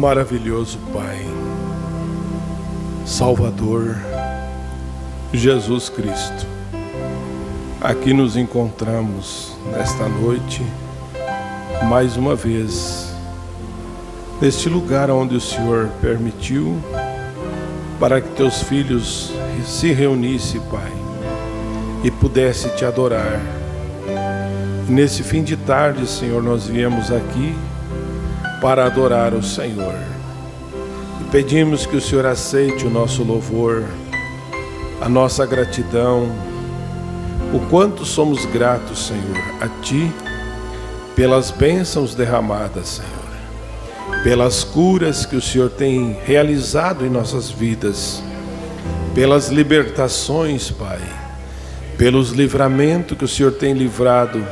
Maravilhoso Pai, Salvador, Jesus Cristo, aqui nos encontramos nesta noite, mais uma vez, neste lugar onde o Senhor permitiu para que teus filhos se reunissem, Pai, e pudesse te adorar. E nesse fim de tarde, Senhor, nós viemos aqui para adorar o Senhor. E pedimos que o Senhor aceite o nosso louvor, a nossa gratidão, o quanto somos gratos, Senhor, a Ti, pelas bênçãos derramadas, Senhor, pelas curas que o Senhor tem realizado em nossas vidas, pelas libertações, Pai, pelos livramentos que o Senhor tem livrado,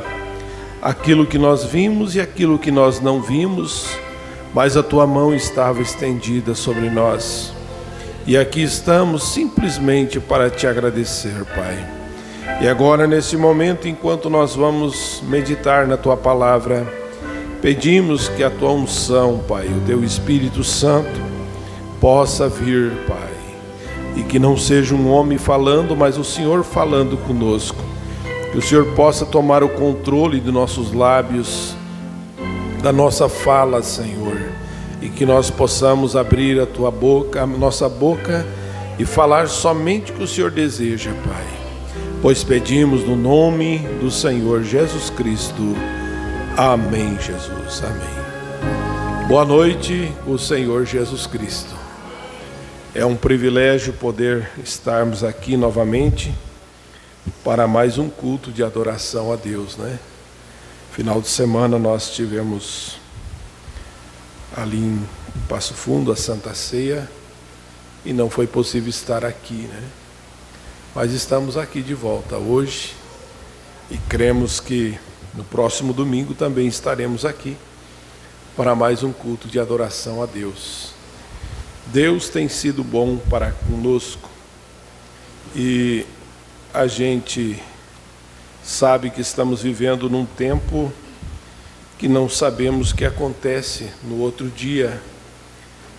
aquilo que nós vimos e aquilo que nós não vimos, mas a Tua mão estava estendida sobre nós. E aqui estamos simplesmente para Te agradecer, Pai. E agora, nesse momento, enquanto nós vamos meditar na Tua palavra, pedimos que a Tua unção, Pai, o Teu Espírito Santo, possa vir, Pai. E que não seja um homem falando, mas o Senhor falando conosco. Que o Senhor possa tomar o controle de nossos lábios, da nossa fala, Senhor. E que nós possamos abrir a Tua boca, a nossa boca, e falar somente o que o Senhor deseja, Pai. Pois pedimos no nome do Senhor Jesus Cristo. Amém, Jesus. Amém. Boa noite, o Senhor Jesus Cristo. É um privilégio poder estarmos aqui novamente para mais um culto de adoração a Deus, né? Final de semana nós tivemos ali em Passo Fundo a Santa Ceia e não foi possível estar aqui, né? Mas estamos aqui de volta hoje e cremos que no próximo domingo também estaremos aqui para mais um culto de adoração a Deus. Deus tem sido bom para conosco e a gente sabe que estamos vivendo num tempo que não sabemos o que acontece no outro dia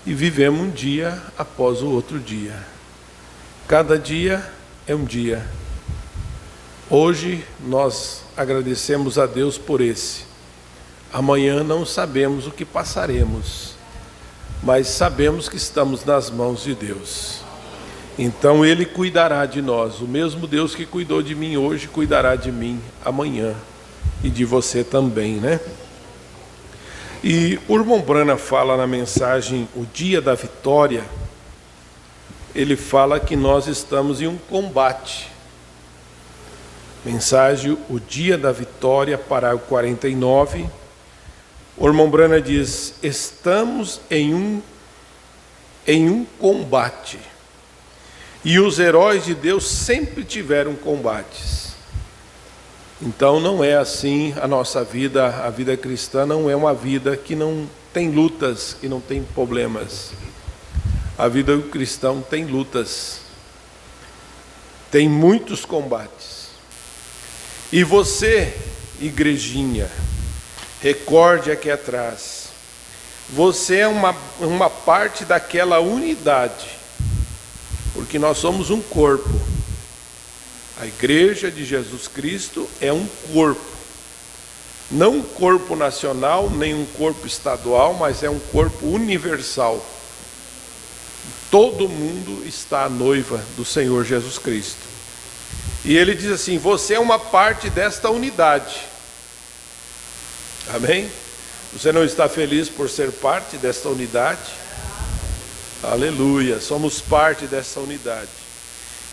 e vivemos um dia após o outro dia. Cada dia é um dia. Hoje nós agradecemos a Deus por esse. Amanhã não sabemos o que passaremos, mas sabemos que estamos nas mãos de Deus. Então Ele cuidará de nós. O mesmo Deus que cuidou de mim hoje, cuidará de mim amanhã. E de você também, né? E o irmão Branham fala na mensagem O Dia da Vitória. Ele fala que nós estamos em um combate. Mensagem O Dia da Vitória, parágrafo 49. O irmão Branham diz: estamos em um combate. E os heróis de Deus sempre tiveram combates. Então não é assim a nossa vida, a vida cristã não é uma vida que não tem lutas, que não tem problemas. A vida do cristão tem lutas, tem muitos combates. E você, igrejinha, recorde aqui atrás, você é uma parte daquela unidade. Porque nós somos um corpo. A igreja de Jesus Cristo é um corpo. Não um corpo nacional, nem um corpo estadual, mas é um corpo universal. Todo mundo está noiva do Senhor Jesus Cristo. E ele diz assim: você é uma parte desta unidade. Amém? Você não está feliz por ser parte desta unidade? Aleluia, somos parte dessa unidade.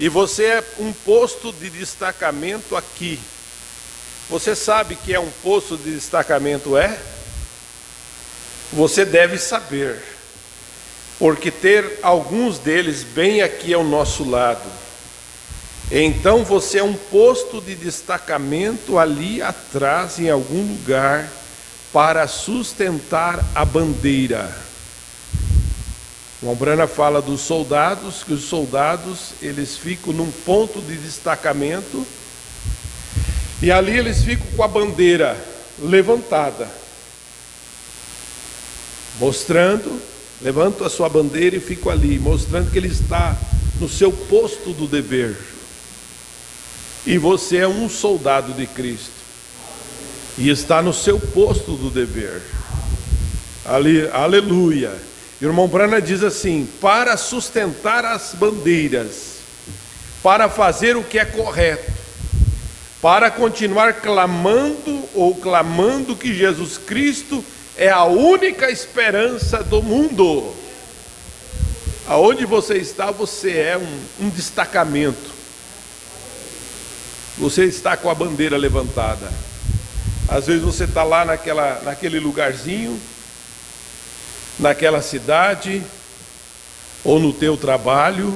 E você é um posto de destacamento aqui. Você sabe que é um posto de destacamento é? Você deve saber. Porque ter alguns deles bem aqui ao nosso lado. Então você é um posto de destacamento ali atrás, em algum lugar, para sustentar a bandeira. O Branham fala dos soldados, que os soldados, eles ficam num ponto de destacamento, e ali eles ficam com a bandeira levantada, mostrando Levanto a sua bandeira e fico ali, mostrando que ele está no seu posto do dever. E você é um soldado de Cristo e está no seu posto do dever. Ali, aleluia. E o irmão Branham diz assim: para sustentar as bandeiras, para fazer o que é correto, para continuar clamando que Jesus Cristo é a única esperança do mundo. Aonde você está, você é um destacamento. Você está com a bandeira levantada. Às vezes você está lá naquele lugarzinho, naquela cidade, ou no teu trabalho.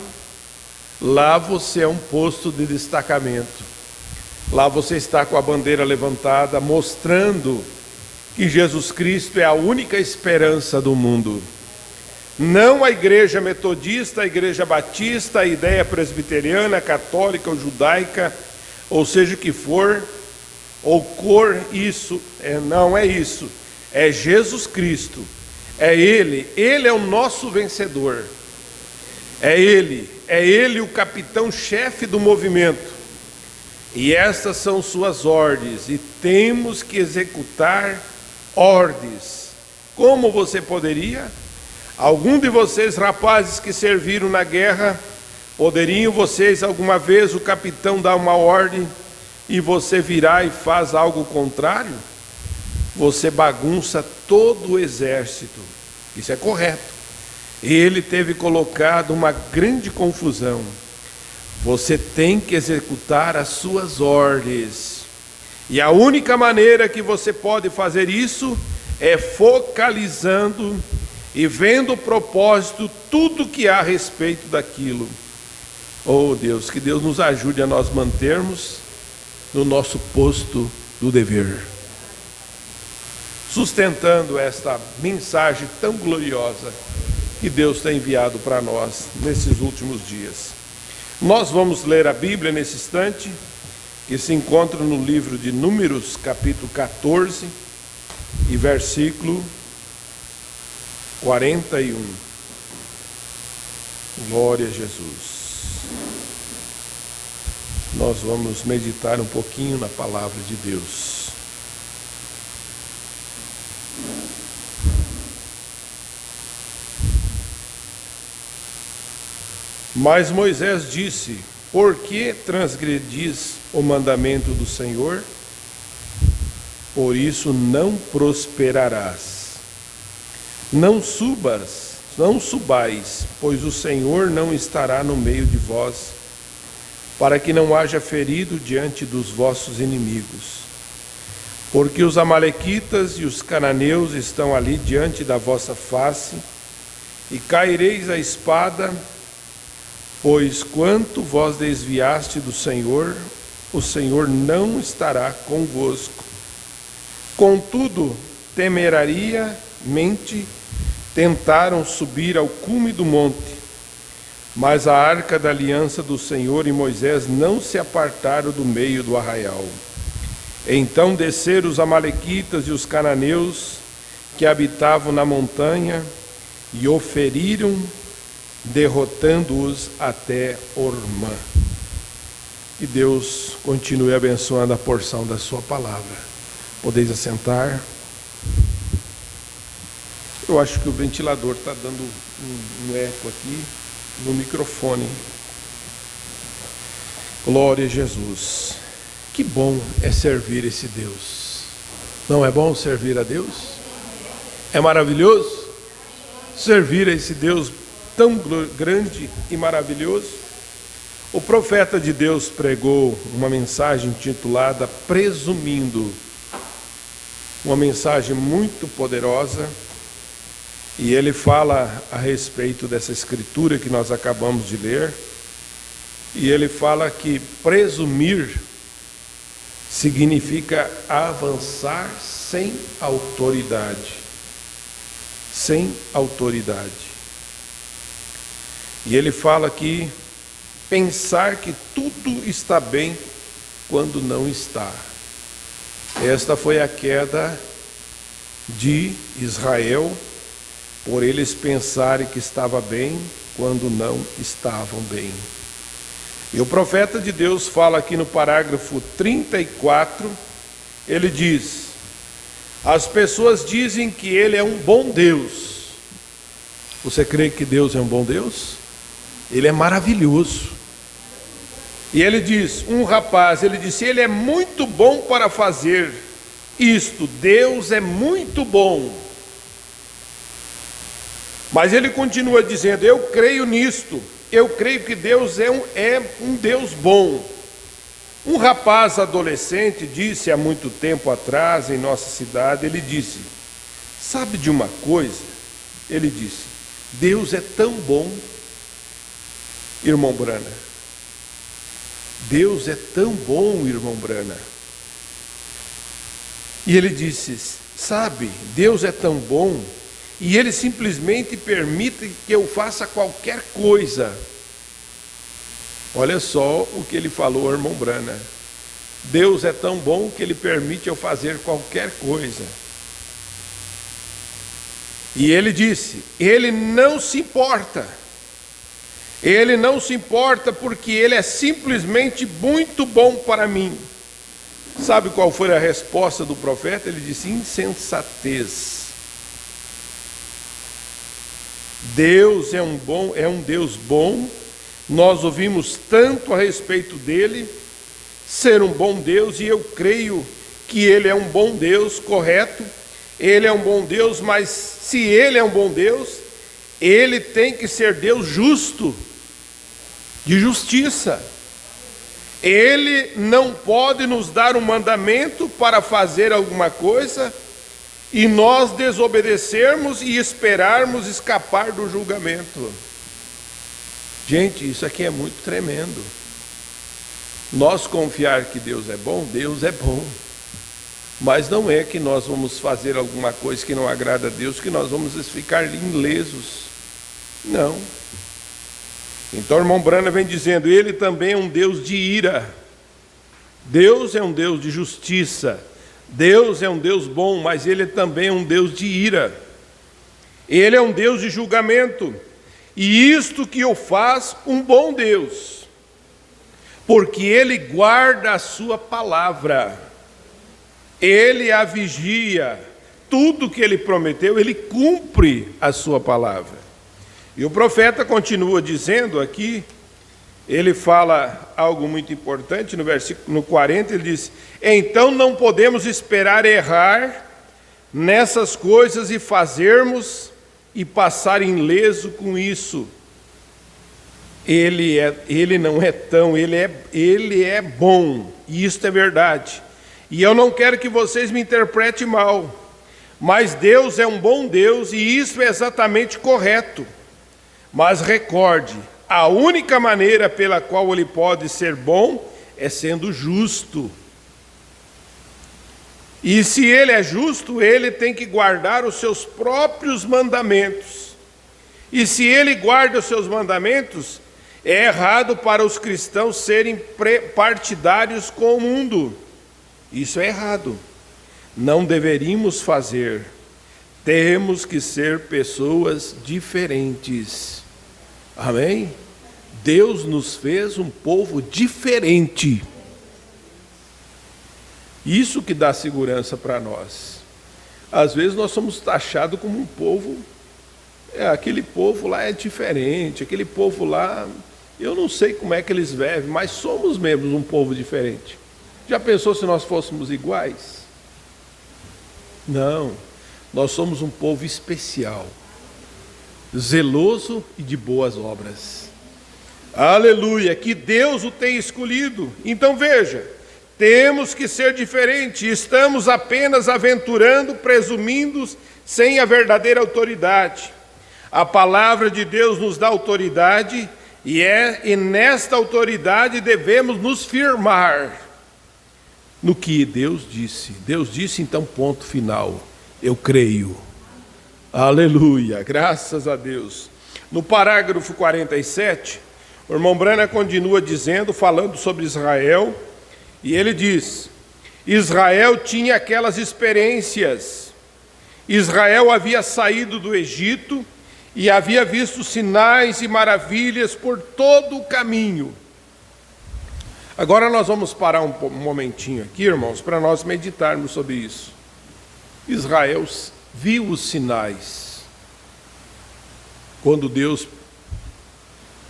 Lá você é um posto de destacamento. Lá você está com a bandeira levantada, mostrando que Jesus Cristo é a única esperança do mundo. Não a igreja metodista, a igreja batista, a ideia presbiteriana, católica ou judaica, ou seja o que for, ou cor, isso, não é isso. É Jesus Cristo, é Ele é o nosso vencedor. É Ele o capitão-chefe do movimento. E estas são suas ordens, e temos que executar ordens. Como você poderia? Algum de vocês, rapazes que serviram na guerra, poderiam vocês alguma vez o capitão dar uma ordem e você virar e faz algo contrário? Você bagunça todo o exército. Isso é correto. Ele teve colocado uma grande confusão. Você tem que executar as suas ordens. E a única maneira que você pode fazer isso é focalizando e vendo o propósito, tudo que há a respeito daquilo. Oh Deus, que Deus nos ajude a nós mantermos no nosso posto do dever. Sustentando esta mensagem tão gloriosa que Deus tem enviado para nós nesses últimos dias. Nós vamos ler a Bíblia nesse instante, que se encontra no livro de Números, capítulo 14, e versículo 41. Glória a Jesus. Nós vamos meditar um pouquinho na palavra de Deus. Mas Moisés disse: por que transgredis o mandamento do Senhor? Por isso não prosperarás. Não subais, pois o Senhor não estará no meio de vós, para que não haja ferido diante dos vossos inimigos. Porque os amalequitas e os cananeus estão ali diante da vossa face, e caireis a espada, pois quanto vós desviaste do Senhor, o Senhor não estará convosco. Contudo, temerariamente tentaram subir ao cume do monte, mas a arca da aliança do Senhor e Moisés não se apartaram do meio do arraial. Então desceram os amalequitas e os cananeus que habitavam na montanha e o feriram, derrotando-os até Ormã. Que Deus continue abençoando a porção da sua palavra. Podeis assentar. Eu acho que o ventilador está dando um eco aqui no microfone. Glória a Jesus. Que bom é servir esse Deus. Não é bom servir a Deus? É maravilhoso servir a esse Deus tão grande e maravilhoso. O profeta de Deus pregou uma mensagem intitulada Presumindo, uma mensagem muito poderosa, e ele fala a respeito dessa escritura que nós acabamos de ler, e ele fala que presumir significa avançar sem autoridade. Sem autoridade. E ele fala que pensar que tudo está bem quando não está. Esta foi a queda de Israel por eles pensarem que estava bem quando não estavam bem. E o profeta de Deus fala aqui no parágrafo 34, ele diz: as pessoas dizem que ele é um bom Deus. Você crê que Deus é um bom Deus? Ele é maravilhoso. E ele diz, um rapaz, ele disse, ele é muito bom para fazer isto, Deus é muito bom. Mas ele continua dizendo, eu creio nisto, eu creio que Deus é um Deus bom. Um rapaz adolescente disse há muito tempo atrás em nossa cidade, ele disse, sabe de uma coisa? Ele disse, Deus é tão bom, irmão Brana. Deus é tão bom, irmão Brana. E ele disse, sabe, Deus é tão bom, e Ele simplesmente permite que eu faça qualquer coisa. Olha só o que ele falou, irmão Brana. Deus é tão bom que Ele permite eu fazer qualquer coisa. E ele disse, Ele não se importa. Ele não se importa porque Ele é simplesmente muito bom para mim. Sabe qual foi a resposta do profeta? Ele disse, insensatez. Deus é um Deus bom. Nós ouvimos tanto a respeito dele, ser um bom Deus, e eu creio que Ele é um bom Deus, correto? Ele é um bom Deus, mas se Ele é um bom Deus, Ele tem que ser Deus justo, de justiça. Ele não pode nos dar um mandamento para fazer alguma coisa e nós desobedecermos e esperarmos escapar do julgamento. Gente, isso aqui é muito tremendo. Nós confiar que Deus é bom, mas não é que nós vamos fazer alguma coisa que não agrada a Deus, que nós vamos ficar ilesos. Não. Então, o irmão Brana vem dizendo, Ele também é um Deus de ira. Deus é um Deus de justiça. Deus é um Deus bom, mas Ele também é um Deus de ira. Ele é um Deus de julgamento. E isto que o faz um bom Deus, porque Ele guarda a sua palavra, Ele a vigia, tudo que Ele prometeu, Ele cumpre a sua palavra. E o profeta continua dizendo aqui, ele fala algo muito importante, no versículo 40, ele diz, então não podemos esperar errar nessas coisas e fazermos e passar ileso com isso. Ele é bom, e isto é verdade. E eu não quero que vocês me interpretem mal, mas Deus é um bom Deus, e isso é exatamente correto. Mas recorde, a única maneira pela qual Ele pode ser bom é sendo justo. E se Ele é justo, Ele tem que guardar os seus próprios mandamentos. E se Ele guarda os seus mandamentos, é errado para os cristãos serem partidários com o mundo. Isso é errado. Não deveríamos fazer. Temos que ser pessoas diferentes. Amém? Deus nos fez um povo diferente. Isso que dá segurança para nós. Às vezes nós somos taxados como um povo, aquele povo lá é diferente, aquele povo lá, eu não sei como é que eles vivem, mas somos mesmo um povo diferente. Já pensou se nós fôssemos iguais? Não, nós somos um povo especial, zeloso e de boas obras. Aleluia, que Deus o tem escolhido. Então veja, temos que ser diferentes, estamos apenas aventurando, presumindo, sem a verdadeira autoridade. A palavra de Deus nos dá autoridade, e nesta autoridade devemos nos firmar no que Deus disse. Deus disse, então, ponto final, eu creio. Aleluia, graças a Deus. No parágrafo 47, o irmão Brana continua dizendo, falando sobre Israel, e ele diz, Israel tinha aquelas experiências, Israel havia saído do Egito e havia visto sinais e maravilhas por todo o caminho. Agora nós vamos parar um momentinho aqui, irmãos, para nós meditarmos sobre isso. Israel viu os sinais. Quando Deus,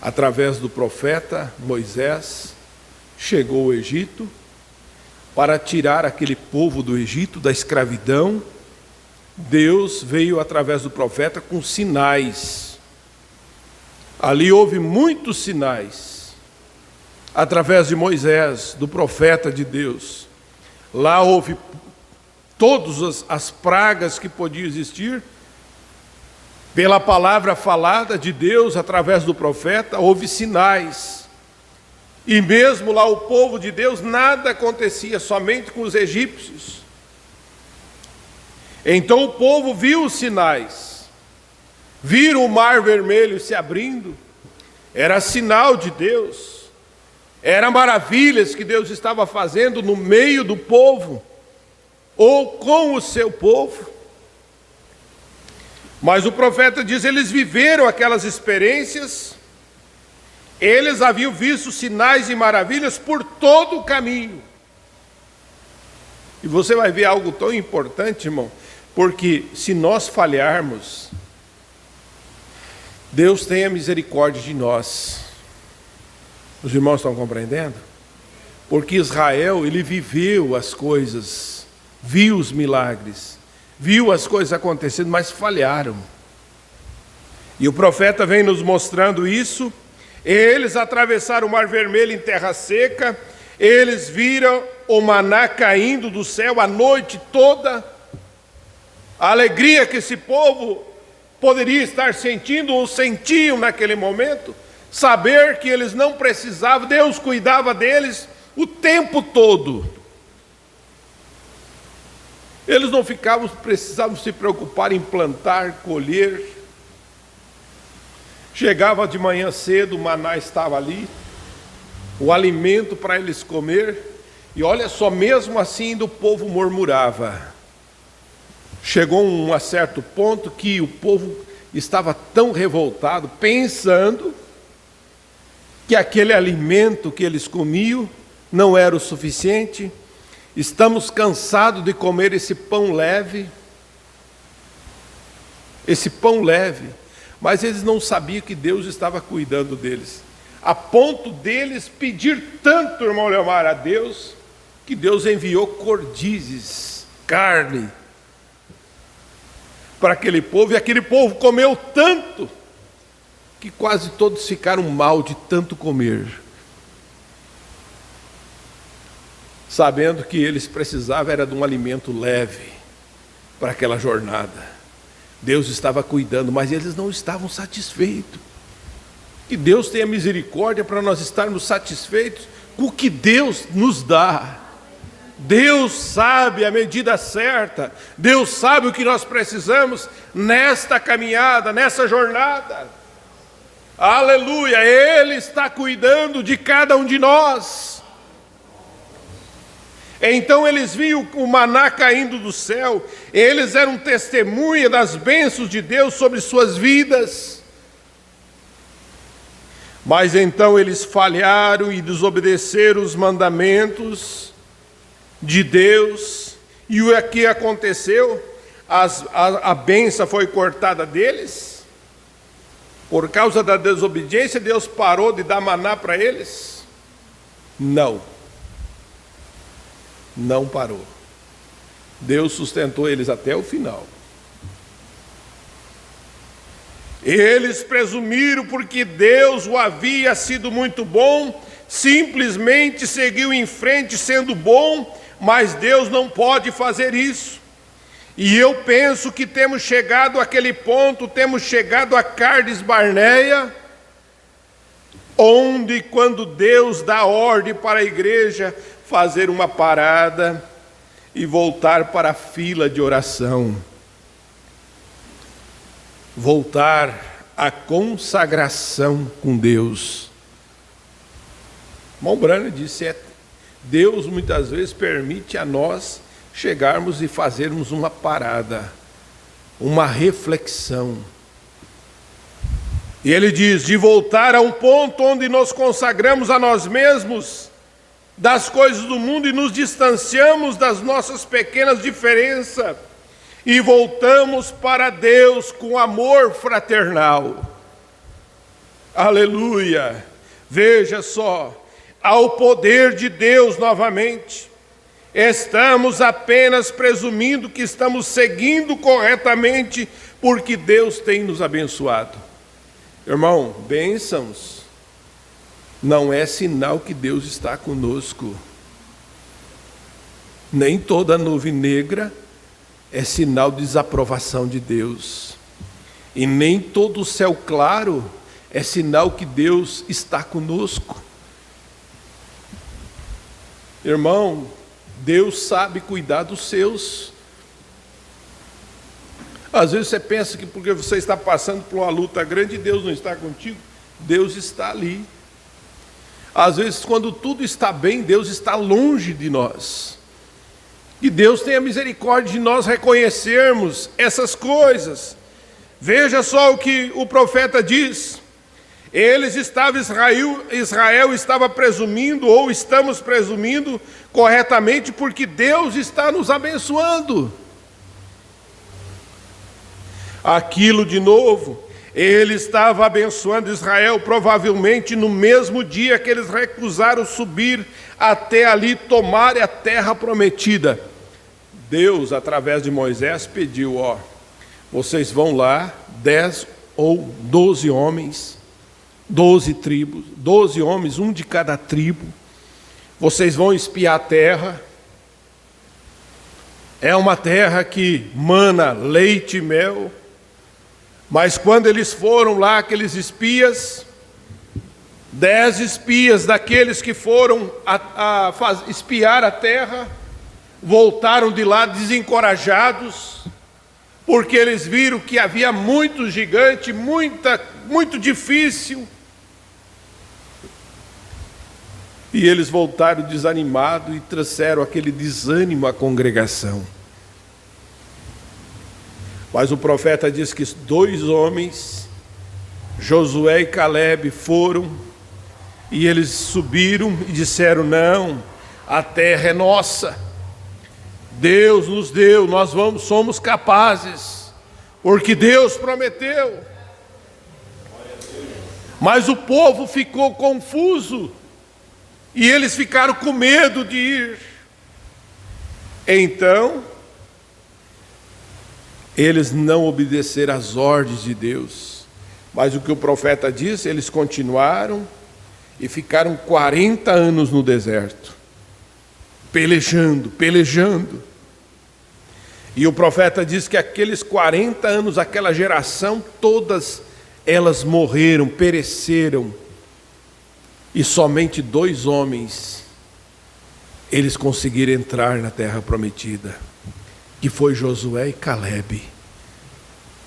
através do profeta Moisés, chegou ao Egito para tirar aquele povo do Egito, da escravidão, Deus veio através do profeta com sinais. Ali houve muitos sinais. Através de Moisés, do profeta de Deus. Lá houve todas as pragas que podiam existir. Pela palavra falada de Deus, através do profeta, houve sinais. E mesmo lá o povo de Deus, nada acontecia, somente com os egípcios. Então o povo viu os sinais. Viram o mar vermelho se abrindo. Era sinal de Deus. Eram maravilhas que Deus estava fazendo no meio do povo, ou com o seu povo. Mas o profeta diz, eles viveram aquelas experiências, eles haviam visto sinais e maravilhas por todo o caminho. E você vai ver algo tão importante, irmão, porque se nós falharmos, Deus tenha misericórdia de nós. Os irmãos estão compreendendo? Porque Israel, ele viveu as coisas, viu os milagres, viu as coisas acontecendo, mas falharam. E o profeta vem nos mostrando isso. Eles atravessaram o Mar Vermelho em terra seca, eles viram o maná caindo do céu a noite toda. A alegria que esse povo poderia estar sentindo, ou sentiam naquele momento, saber que eles não precisavam, Deus cuidava deles o tempo todo. Eles não precisavam se preocupar em plantar, colher. Chegava de manhã cedo, o maná estava ali, o alimento para eles comer, e olha só, mesmo assim o povo murmurava. Chegou um certo ponto que o povo estava tão revoltado, pensando que aquele alimento que eles comiam não era o suficiente. Estamos cansados de comer esse pão leve. Esse pão leve. Mas eles não sabiam que Deus estava cuidando deles. A ponto deles pedir tanto, irmão Leomar, a Deus, que Deus enviou cordizes, carne, para aquele povo. E aquele povo comeu tanto, que quase todos ficaram mal de tanto comer, sabendo que eles precisavam era de um alimento leve para aquela jornada. Deus estava cuidando, mas eles não estavam satisfeitos. Que Deus tenha misericórdia para nós estarmos satisfeitos com o que Deus nos dá. Deus sabe a medida certa, Deus sabe o que nós precisamos nesta caminhada, nessa jornada. Aleluia, Ele está cuidando de cada um de nós. Então eles viam o maná caindo do céu, eles eram testemunha das bênçãos de Deus sobre suas vidas. Mas então eles falharam e desobedeceram os mandamentos de Deus. E o que aconteceu? A bênção foi cortada deles. Por causa da desobediência, Deus parou de dar maná para eles? Não. Não parou. Deus sustentou eles até o final. Eles presumiram porque Deus o havia sido muito bom, simplesmente seguiu em frente sendo bom, mas Deus não pode fazer isso. E eu penso que temos chegado àquele ponto, temos chegado a Cádiz Barneia, onde quando Deus dá ordem para a igreja fazer uma parada e voltar para a fila de oração, voltar à consagração com Deus. Irmão Branham disse, Deus muitas vezes permite a nós chegarmos e fazermos uma parada uma reflexão. E ele diz, de voltar a um ponto onde nos consagramos a nós mesmos das coisas do mundo e nos distanciamos das nossas pequenas diferenças e voltamos para Deus com amor fraternal. Aleluia! Veja só, ao poder de Deus novamente. Estamos apenas presumindo que estamos seguindo corretamente porque Deus tem nos abençoado. Irmão, bênçãos não é sinal que Deus está conosco. Nem toda nuvem negra é sinal de desaprovação de Deus. E nem todo céu claro é sinal que Deus está conosco. Irmão, Deus sabe cuidar dos seus. Às vezes você pensa que porque você está passando por uma luta grande, Deus não está contigo. Deus está ali. Às vezes, quando tudo está bem, Deus está longe de nós. Que Deus tenha misericórdia de nós reconhecermos essas coisas. Veja só o que o profeta diz. Israel estava presumindo, ou estamos presumindo corretamente, porque Deus está nos abençoando. Aquilo de novo, ele estava abençoando Israel, provavelmente no mesmo dia que eles recusaram subir até ali tomar a terra prometida. Deus, através de Moisés, pediu, vocês vão lá, 10 ou 12 homens, 12 tribos, 12 homens, um de cada tribo. Vocês vão espiar a terra. É uma terra que mana leite e mel. Mas quando eles foram lá, aqueles espias, 10 espias daqueles que foram espiar a terra, voltaram de lá desencorajados, porque eles viram que havia muito gigante, muito difícil. E eles voltaram desanimados e trouxeram aquele desânimo à congregação. Mas o profeta diz que 2 homens, Josué e Caleb, foram e eles subiram e disseram, não, a terra é nossa, Deus nos deu, somos capazes, porque Deus prometeu. Mas o povo ficou confuso e eles ficaram com medo de ir. Então, eles não obedeceram às ordens de Deus. Mas o que o profeta disse, eles continuaram e ficaram 40 anos no deserto, pelejando. E o profeta diz que aqueles 40 anos, aquela geração, todas elas morreram, pereceram. E somente 2 homens, eles conseguiram entrar na terra prometida, que foi Josué e Caleb.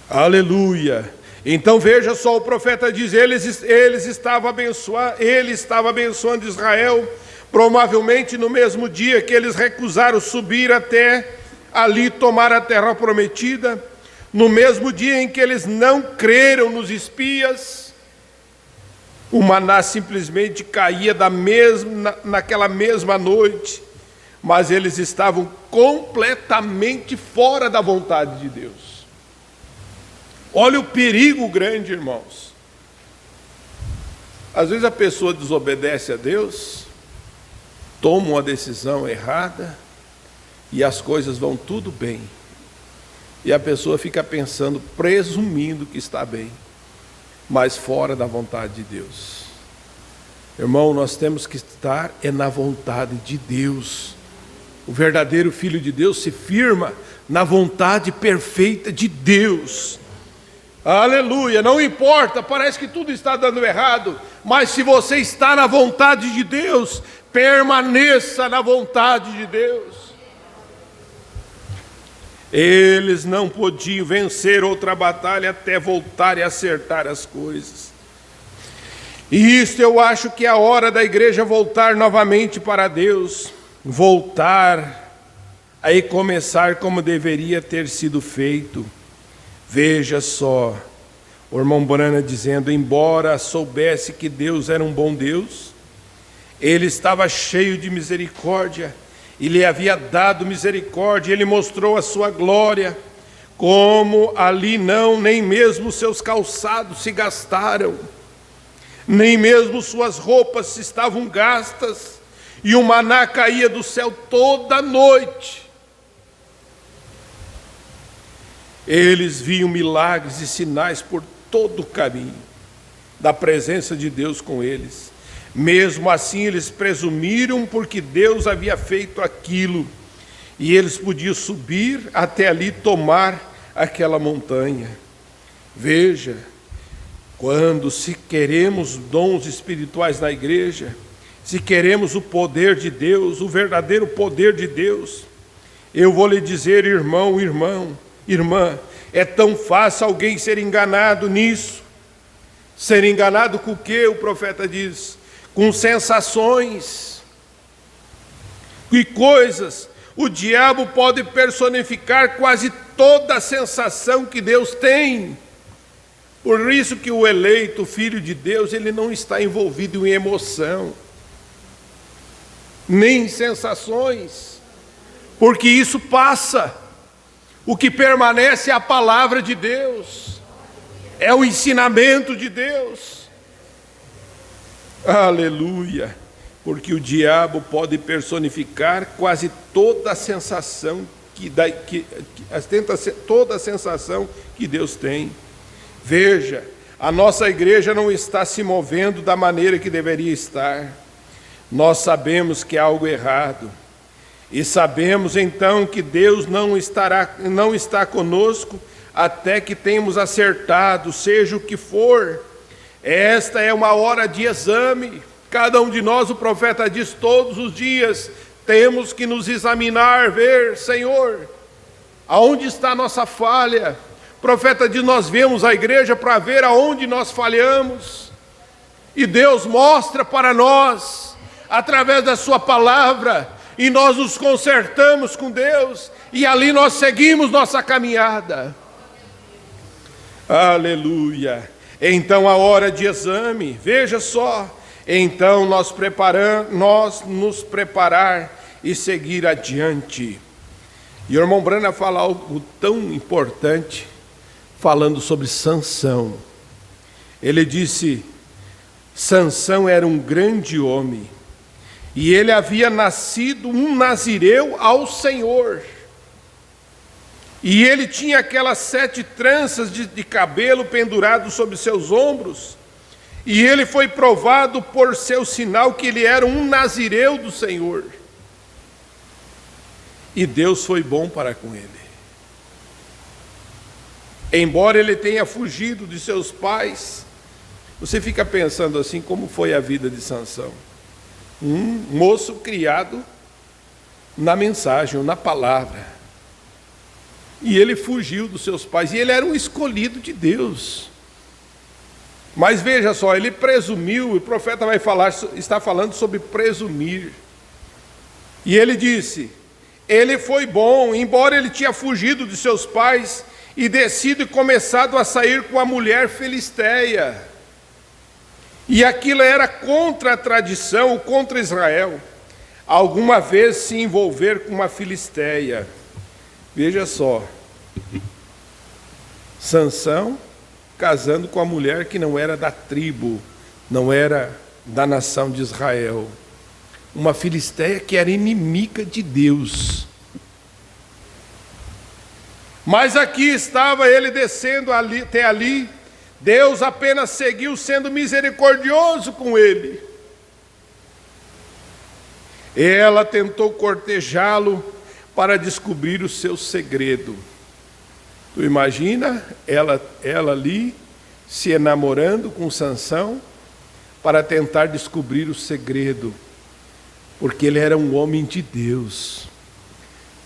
Aleluia! Então veja só, o profeta diz, ele estava abençoando Israel, provavelmente no mesmo dia que eles recusaram subir até ali tomar a terra prometida, no mesmo dia em que eles não creram nos espias, o maná simplesmente caía naquela mesma noite, mas eles estavam completamente fora da vontade de Deus. Olha o perigo grande, irmãos. Às vezes a pessoa desobedece a Deus, toma uma decisão errada e as coisas vão tudo bem. E a pessoa fica pensando, presumindo que está bem, mas fora da vontade de Deus. Irmão, nós temos que estar na vontade de Deus. O verdadeiro Filho de Deus se firma na vontade perfeita de Deus. Aleluia, não importa, parece que tudo está dando errado, mas se você está na vontade de Deus, permaneça na vontade de Deus. Eles não podiam vencer outra batalha até voltar e acertar as coisas. E isso eu acho que é a hora da igreja voltar novamente para Deus, voltar a começar como deveria ter sido feito. Veja só, o irmão Branham dizendo, embora soubesse que Deus era um bom Deus, ele estava cheio de misericórdia, e lhe havia dado misericórdia, ele mostrou a sua glória, como ali nem mesmo seus calçados se gastaram, nem mesmo suas roupas estavam gastas, e o maná caía do céu toda noite. Eles viam milagres e sinais por todo o caminho da presença de Deus com eles. Mesmo assim, eles presumiram porque Deus havia feito aquilo, e eles podiam subir até ali tomar aquela montanha. Veja, se queremos dons espirituais na igreja, se queremos o poder de Deus, o verdadeiro poder de Deus, eu vou lhe dizer, irmão, irmã, é tão fácil alguém ser enganado nisso. Ser enganado com o que? O profeta diz, com sensações e coisas. O diabo pode personificar quase toda a sensação que Deus tem. Por isso que o eleito, filho de Deus, ele não está envolvido em emoção, nem em sensações, porque isso passa. O que permanece é a palavra de Deus, é o ensinamento de Deus. Aleluia! Porque o diabo pode personificar quase toda a sensação toda a sensação que Deus tem. Veja, a nossa igreja não está se movendo da maneira que deveria estar. Nós sabemos que há algo errado. E sabemos então que Deus não está conosco até que tenhamos acertado, seja o que for. Esta é uma hora de exame. Cada um de nós, o profeta diz, todos os dias temos que nos examinar, ver, Senhor, aonde está a nossa falha? O profeta diz, nós vemos a igreja para ver aonde nós falhamos. E Deus mostra para nós, através da sua palavra, e nós nos consertamos com Deus, e ali nós seguimos nossa caminhada. Aleluia! Então a hora de exame, veja só, então nós nos preparar e seguir adiante. E o irmão Branham fala algo tão importante, falando sobre Sansão. Ele disse, Sansão era um grande homem, e ele havia nascido um nazireu ao Senhor. E ele tinha aquelas 7 tranças de cabelo pendurado sobre seus ombros. E ele foi provado por seu sinal que ele era um nazireu do Senhor. E Deus foi bom para com ele. Embora ele tenha fugido de seus pais, você fica pensando assim, como foi a vida de Sansão? Um moço criado na mensagem, na palavra. E ele fugiu dos seus pais, e ele era um escolhido de Deus. Mas veja só, ele presumiu, o profeta está falando sobre presumir. E ele disse, ele foi bom, embora ele tinha fugido de seus pais, e descido e começado a sair com a mulher filisteia. E aquilo era contra a tradição, contra Israel, alguma vez se envolver com uma filisteia. Veja só, Sansão casando com a mulher que não era da tribo, não era da nação de Israel, uma filisteia que era inimiga de Deus. Mas aqui estava ele descendo até ali, Deus apenas seguiu sendo misericordioso com ele. Ela tentou cortejá-lo para descobrir o seu segredo. Tu imagina ela ali se enamorando com Sansão para tentar descobrir o segredo, porque ele era um homem de Deus.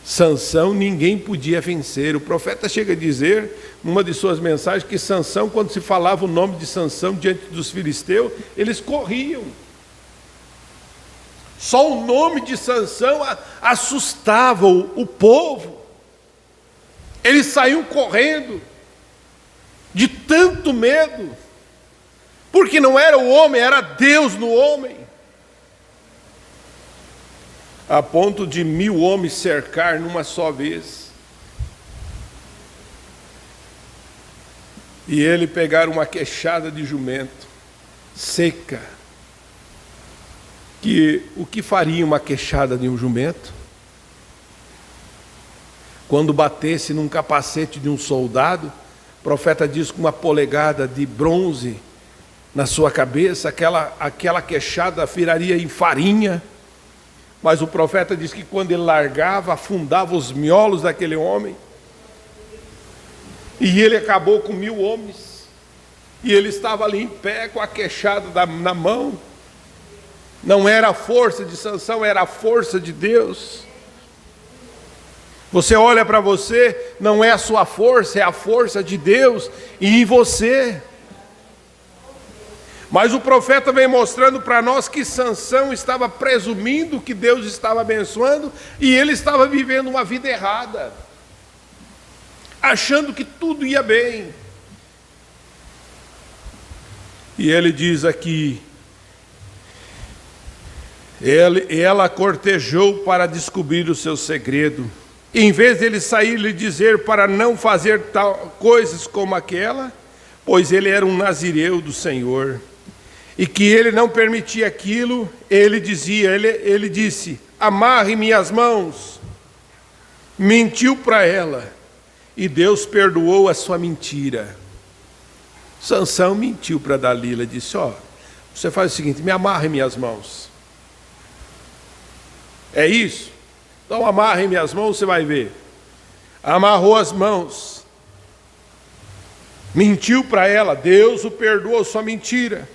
Sansão ninguém podia vencer. O profeta chega a dizer, numa de suas mensagens, que Sansão, quando se falava o nome de Sansão diante dos filisteus, eles corriam. Só o nome de Sansão assustava o povo. Eles saíam correndo. de tanto medo, porque não era o homem, era Deus no homem, a ponto de 1000 homens cercar numa só vez, e ele pegar uma queixada de jumento seca, que o que faria uma queixada de um jumento? Quando batesse num capacete de um soldado, o profeta diz que uma polegada de bronze na sua cabeça, aquela queixada viraria em farinha. Mas o profeta diz que quando ele largava, afundava os miolos daquele homem. E ele acabou com 1000 homens. E ele estava ali em pé com a queixada na mão. Não era a força de Sansão, era a força de Deus. Você olha para você, não é a sua força, é a força de Deus em você. Mas o profeta vem mostrando para nós que Sansão estava presumindo que Deus estava abençoando e ele estava vivendo uma vida errada, achando que tudo ia bem. E ele diz aqui, ela cortejou para descobrir o seu segredo. Em vez dele sair e lhe dizer para não fazer coisas como aquela, pois ele era um nazireu do Senhor, e que ele não permitia aquilo, ele disse, amarre minhas mãos. Mentiu para ela, e Deus perdoou a sua mentira. Sansão mentiu para Dalila, disse, você faz o seguinte, me amarre minhas mãos. É isso? Então amarre minhas mãos, você vai ver. Amarrou as mãos. Mentiu para ela, Deus o perdoou sua mentira.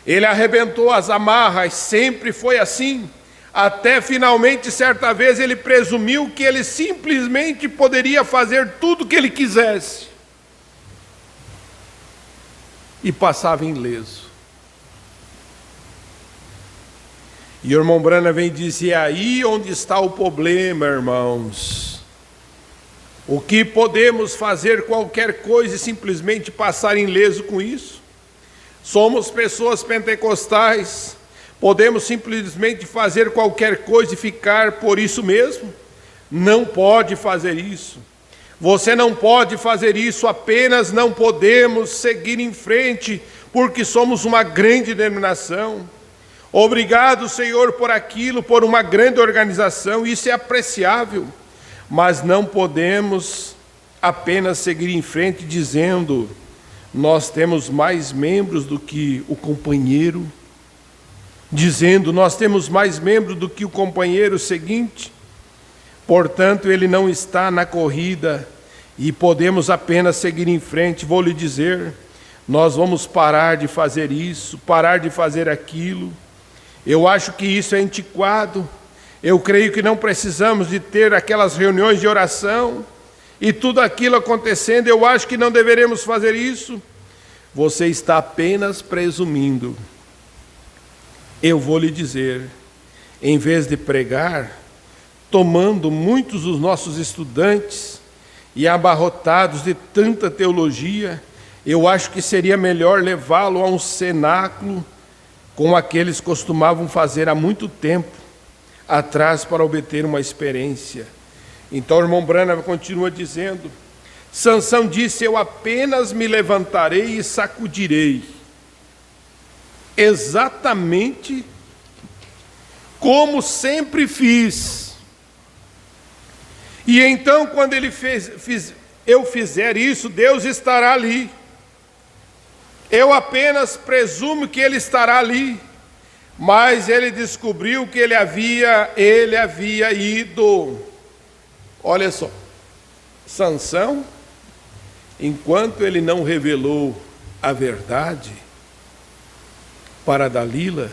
Ele arrebentou as amarras, sempre foi assim. Até finalmente, certa vez, ele presumiu que ele simplesmente poderia fazer tudo o que ele quisesse. E passava ileso. E o irmão Branham vem dizer, é aí onde está o problema, irmãos. O que podemos fazer qualquer coisa e simplesmente passar ileso com isso? Somos pessoas pentecostais, podemos simplesmente fazer qualquer coisa e ficar por isso mesmo? Não pode fazer isso. Você não pode fazer isso, apenas não podemos seguir em frente, porque somos uma grande denominação. Obrigado, Senhor, por aquilo, por uma grande organização, isso é apreciável, mas não podemos apenas seguir em frente dizendo, nós temos mais membros do que o companheiro, dizendo, nós temos mais membros do que o companheiro seguinte, portanto, ele não está na corrida e podemos apenas seguir em frente. Vou lhe dizer, nós vamos parar de fazer isso, parar de fazer aquilo. Eu acho que isso é antiquado. Eu creio que não precisamos de ter aquelas reuniões de oração e tudo aquilo acontecendo. Eu acho que não deveremos fazer isso. Você está apenas presumindo. Eu vou lhe dizer, em vez de pregar, tomando muitos dos nossos estudantes e abarrotados de tanta teologia, eu acho que seria melhor levá-lo a um cenáculo, como aqueles costumavam fazer há muito tempo atrás para obter uma experiência. Então o irmão Branham continua dizendo, Sansão disse, eu apenas me levantarei e sacudirei. Exatamente como sempre fiz. E então quando eu fizer isso, Deus estará ali. Eu apenas presumo que ele estará ali, mas ele descobriu que ele havia ido. Olha só, Sansão, enquanto ele não revelou a verdade para Dalila,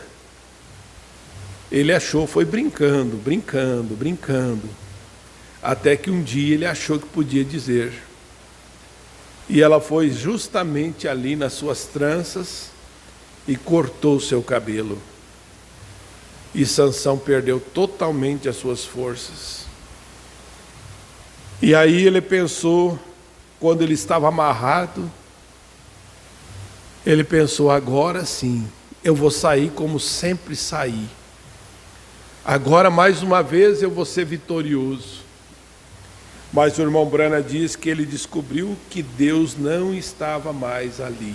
ele achou, foi brincando, até que um dia ele achou que podia dizer. E ela foi justamente ali nas suas tranças e cortou seu cabelo. E Sansão perdeu totalmente as suas forças. E aí ele pensou, quando ele estava amarrado, Ele pensou: agora sim, eu vou sair como sempre saí. Agora, mais uma vez, eu vou ser vitorioso. Mas o irmão Branham diz que ele descobriu que Deus não estava mais ali.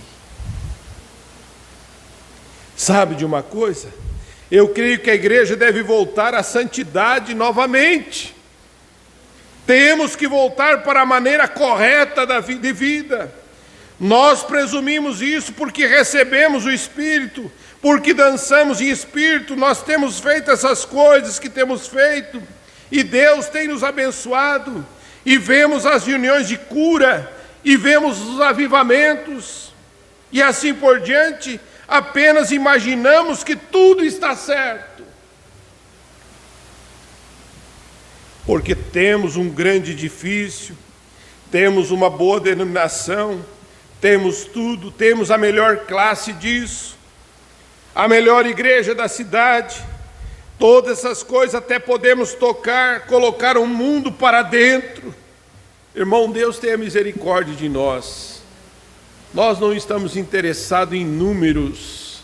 Sabe de uma coisa? Eu creio que a igreja deve voltar à santidade novamente. Temos que voltar para a maneira correta de vida. Nós presumimos isso porque recebemos o Espírito, porque dançamos em Espírito, nós temos feito essas coisas que temos feito, e Deus tem nos abençoado, e vemos as reuniões de cura, e vemos os avivamentos, e assim por diante. Apenas imaginamos que tudo está certo, porque temos um grande edifício, temos uma boa denominação, temos tudo, temos a melhor classe disso, a melhor igreja da cidade, todas essas coisas até podemos tocar, colocar o mundo para dentro. Irmão, Deus tenha misericórdia de nós. Nós não estamos interessados em números.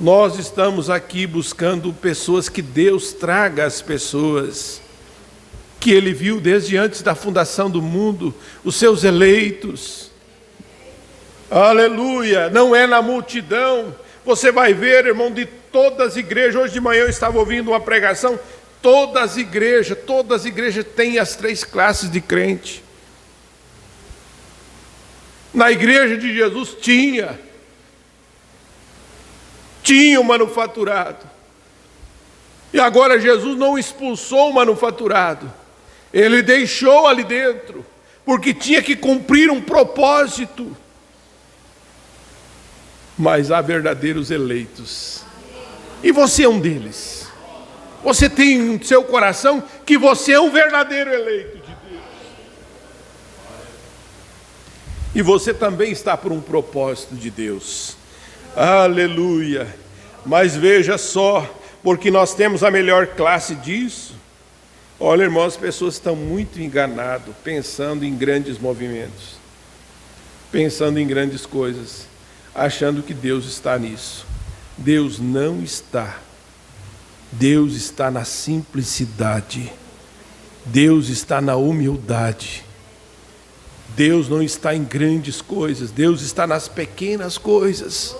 Nós estamos aqui buscando pessoas, que Deus traga as pessoas que Ele viu desde antes da fundação do mundo, os seus eleitos. Aleluia! Não é na multidão. Você vai ver, irmão, de todas as igrejas. Hoje de manhã eu estava ouvindo uma pregação. Todas as igrejas têm as 3 classes de crente. Na igreja de Jesus tinha o manufaturado. E agora Jesus não expulsou o manufaturado. Ele deixou ali dentro, porque tinha que cumprir um propósito. Mas há verdadeiros eleitos. E você é um deles. Você tem em seu coração que você é um verdadeiro eleito de Deus. E você também está por um propósito de Deus. Aleluia! Mas veja só, porque nós temos a melhor classe disso. Olha, irmãos, as pessoas estão muito enganadas, pensando em grandes movimentos, pensando em grandes coisas, achando que Deus está nisso. Deus não está. Deus está na simplicidade. Deus está na humildade. Deus não está em grandes coisas. Deus está nas pequenas coisas.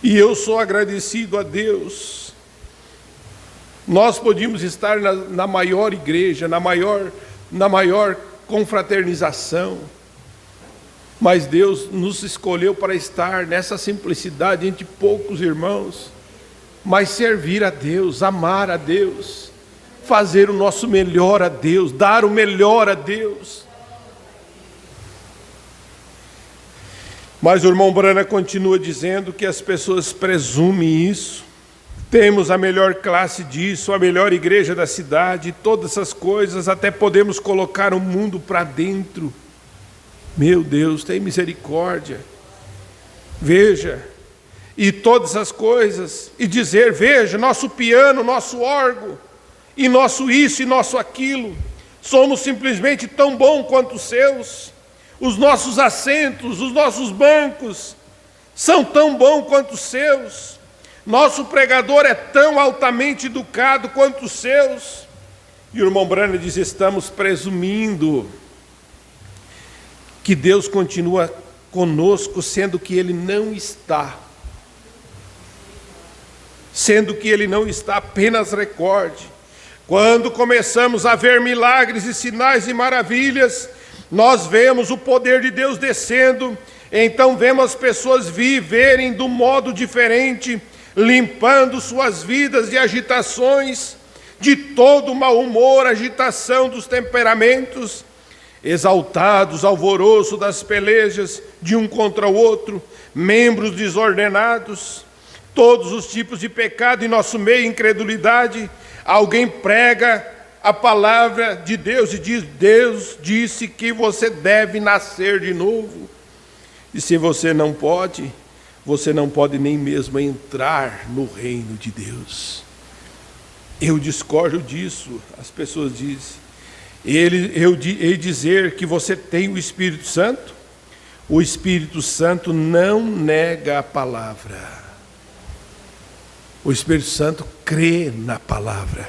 E eu sou agradecido a Deus. Nós podíamos estar na maior igreja, na maior confraternização, mas Deus nos escolheu para estar nessa simplicidade entre poucos irmãos, mas servir a Deus, amar a Deus, fazer o nosso melhor a Deus, dar o melhor a Deus. Mas o irmão Branham continua dizendo que as pessoas presumem isso. Temos a melhor classe disso, a melhor igreja da cidade, todas essas coisas, até podemos colocar o mundo para dentro. Meu Deus, tem misericórdia. Veja, e todas as coisas, e dizer, veja, nosso piano, nosso órgão, e nosso isso e nosso aquilo, somos simplesmente tão bons quanto os seus. Os nossos assentos, os nossos bancos, são tão bons quanto os seus. Nosso pregador é tão altamente educado quanto os seus. E o irmão Branham diz, estamos presumindo que Deus continua conosco, sendo que Ele não está. Sendo que Ele não está, apenas recorde. Quando começamos a ver milagres e sinais e maravilhas, nós vemos o poder de Deus descendo, então vemos as pessoas viverem de um modo diferente, limpando suas vidas de agitações, de todo mau humor, agitação dos temperamentos, exaltados, alvoroço das pelejas de um contra o outro, membros desordenados, todos os tipos de pecado em nosso meio, incredulidade. Alguém prega a palavra de Deus e diz, Deus disse que você deve nascer de novo. E se você não pode nem mesmo entrar no reino de Deus. Eu discordo disso. As pessoas dizem, ele dizer que você tem o Espírito Santo, O Espírito Santo não nega a palavra. O Espírito Santo crê na palavra.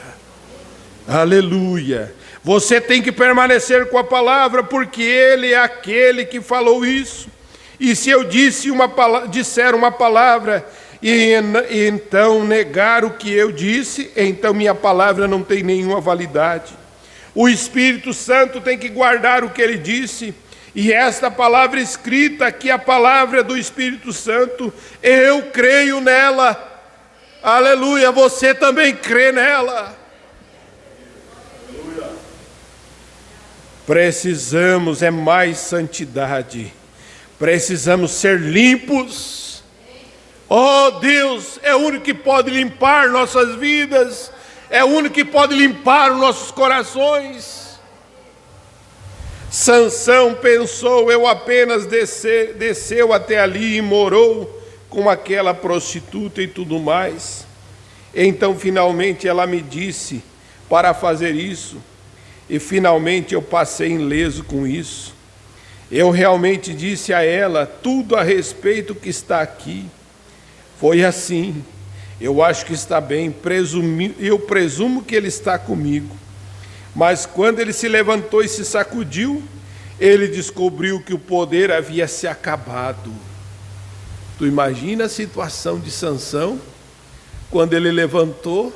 Aleluia! Você tem que permanecer com a palavra, porque Ele é aquele que falou isso. E se eu disser uma palavra e então negar o que eu disse, então minha palavra não tem nenhuma validade. O Espírito Santo tem que guardar o que Ele disse. E esta palavra escrita aqui, a palavra do Espírito Santo, eu creio nela. Aleluia, você também crê nela. Precisamos mais santidade. Precisamos ser limpos. Oh, Deus é o único que pode limpar nossas vidas. É o único que pode limpar os nossos corações. Sansão pensou, eu apenas desceu até ali e morou com aquela prostituta e tudo mais. Então finalmente ela me disse para fazer isso, e finalmente eu passei ileso com isso. Eu realmente disse a ela tudo a respeito que está aqui. Foi assim, eu acho que está bem, eu presumo que ele está comigo. Mas quando ele se levantou e se sacudiu, ele descobriu que o poder havia se acabado. Tu imagina a situação de Sansão, quando ele levantou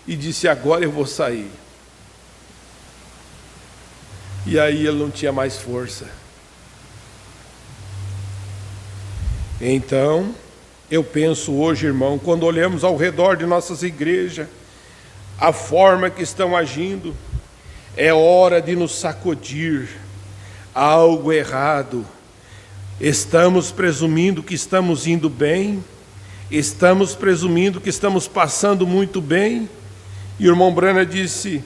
e disse, agora eu vou sair. E aí ele não tinha mais força. Então, eu penso hoje, irmão, quando olhamos ao redor de nossas igrejas, a forma que estão agindo, é hora de nos sacudir. Algo errado. Estamos presumindo que estamos indo bem, estamos presumindo que estamos passando muito bem. E o irmão Branham disse,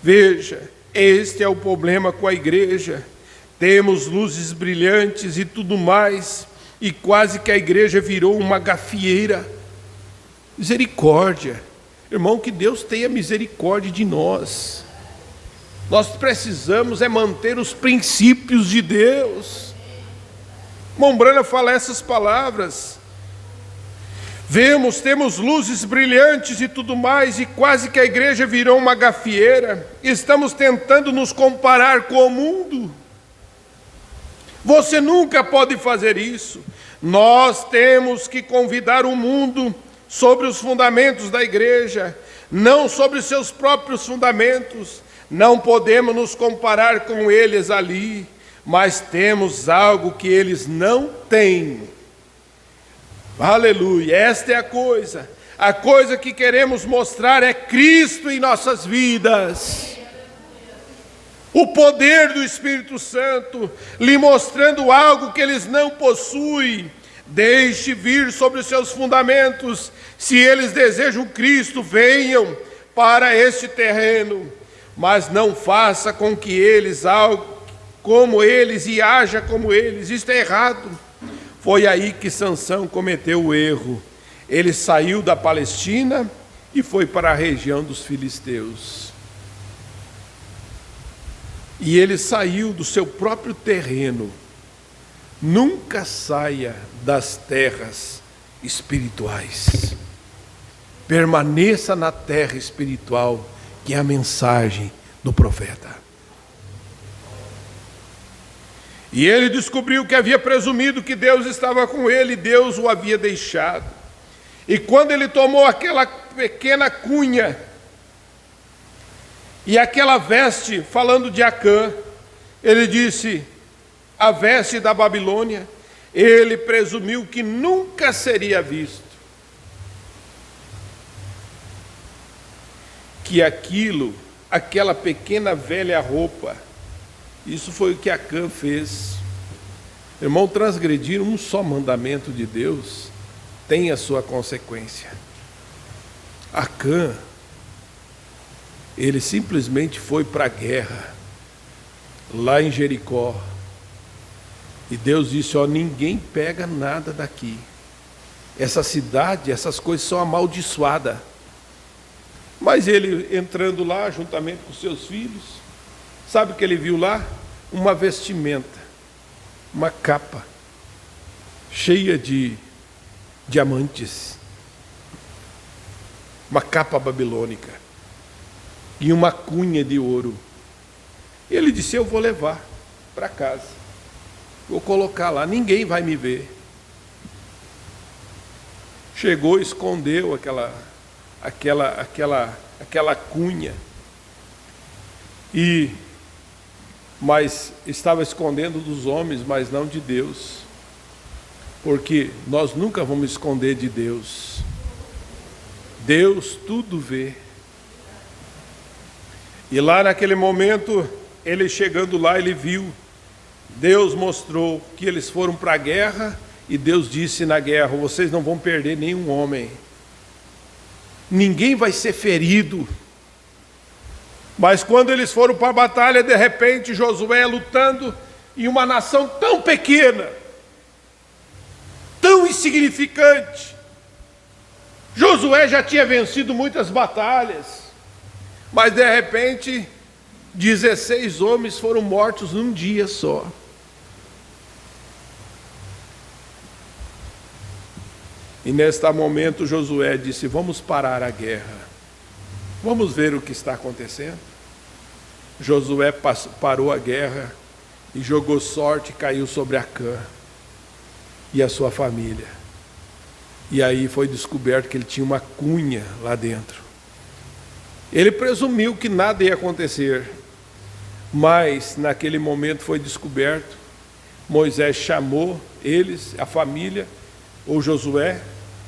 veja, este é o problema com a igreja. Temos luzes brilhantes e tudo mais, e quase que a igreja virou uma gafieira. Misericórdia. Irmão, que Deus tenha misericórdia de nós. Nós precisamos manter os princípios de Deus. Irmão Branham fala essas palavras. Temos luzes brilhantes e tudo mais, e quase que a igreja virou uma gafieira. Estamos tentando nos comparar com o mundo. Você nunca pode fazer isso. Nós temos que convidar o mundo sobre os fundamentos da igreja, não sobre seus próprios fundamentos. Não podemos nos comparar com eles ali, mas temos algo que eles não têm. Aleluia, esta é a coisa. A coisa que queremos mostrar é Cristo em nossas vidas. O poder do Espírito Santo, lhe mostrando algo que eles não possuem. Deixe vir sobre os seus fundamentos. Se eles desejam Cristo, venham para este terreno. Mas não faça com que eles como eles e haja como eles. Isto é errado. Foi aí que Sansão cometeu o erro. Ele saiu da Palestina e foi para a região dos filisteus. E ele saiu do seu próprio terreno. Nunca saia das terras espirituais. Permaneça na terra espiritual, que é a mensagem do profeta. E ele descobriu que havia presumido que Deus estava com ele, Deus o havia deixado. E quando ele tomou aquela pequena cunha e aquela veste, falando de Acã, ele disse, a veste da Babilônia, ele presumiu que nunca seria visto. Que aquela pequena velha roupa, isso foi o que Acã fez. Irmão, transgredir um só mandamento de Deus tem a sua consequência. Acã, ele simplesmente foi para a guerra, lá em Jericó. E Deus disse, ninguém pega nada daqui. Essa cidade, essas coisas são amaldiçoadas. Mas ele entrando lá, juntamente com seus filhos, sabe o que ele viu lá? Uma vestimenta. uma capa cheia de diamantes, uma capa babilônica e uma cunha de ouro. E ele disse: eu vou levar para casa, vou colocar lá, ninguém vai me ver. Chegou, escondeu aquela cunha, mas estava escondendo dos homens, mas não de Deus, porque nós nunca vamos esconder de Deus. Deus tudo vê. E lá naquele momento, ele chegando lá, ele viu, Deus mostrou que eles foram para a guerra, e Deus disse na guerra: vocês não vão perder nenhum homem, ninguém vai ser ferido. Mas quando eles foram para a batalha, de repente Josué lutando em uma nação tão pequena, tão insignificante. Josué já tinha vencido muitas batalhas, mas de repente 16 homens foram mortos num dia só. E neste momento Josué disse: vamos parar a guerra, vamos ver o que está acontecendo. Josué parou a guerra e jogou sorte e caiu sobre Acã e a sua família. E aí foi descoberto que ele tinha uma cunha lá dentro. Ele presumiu que nada ia acontecer, mas naquele momento foi descoberto. Moisés chamou eles, a família, ou Josué,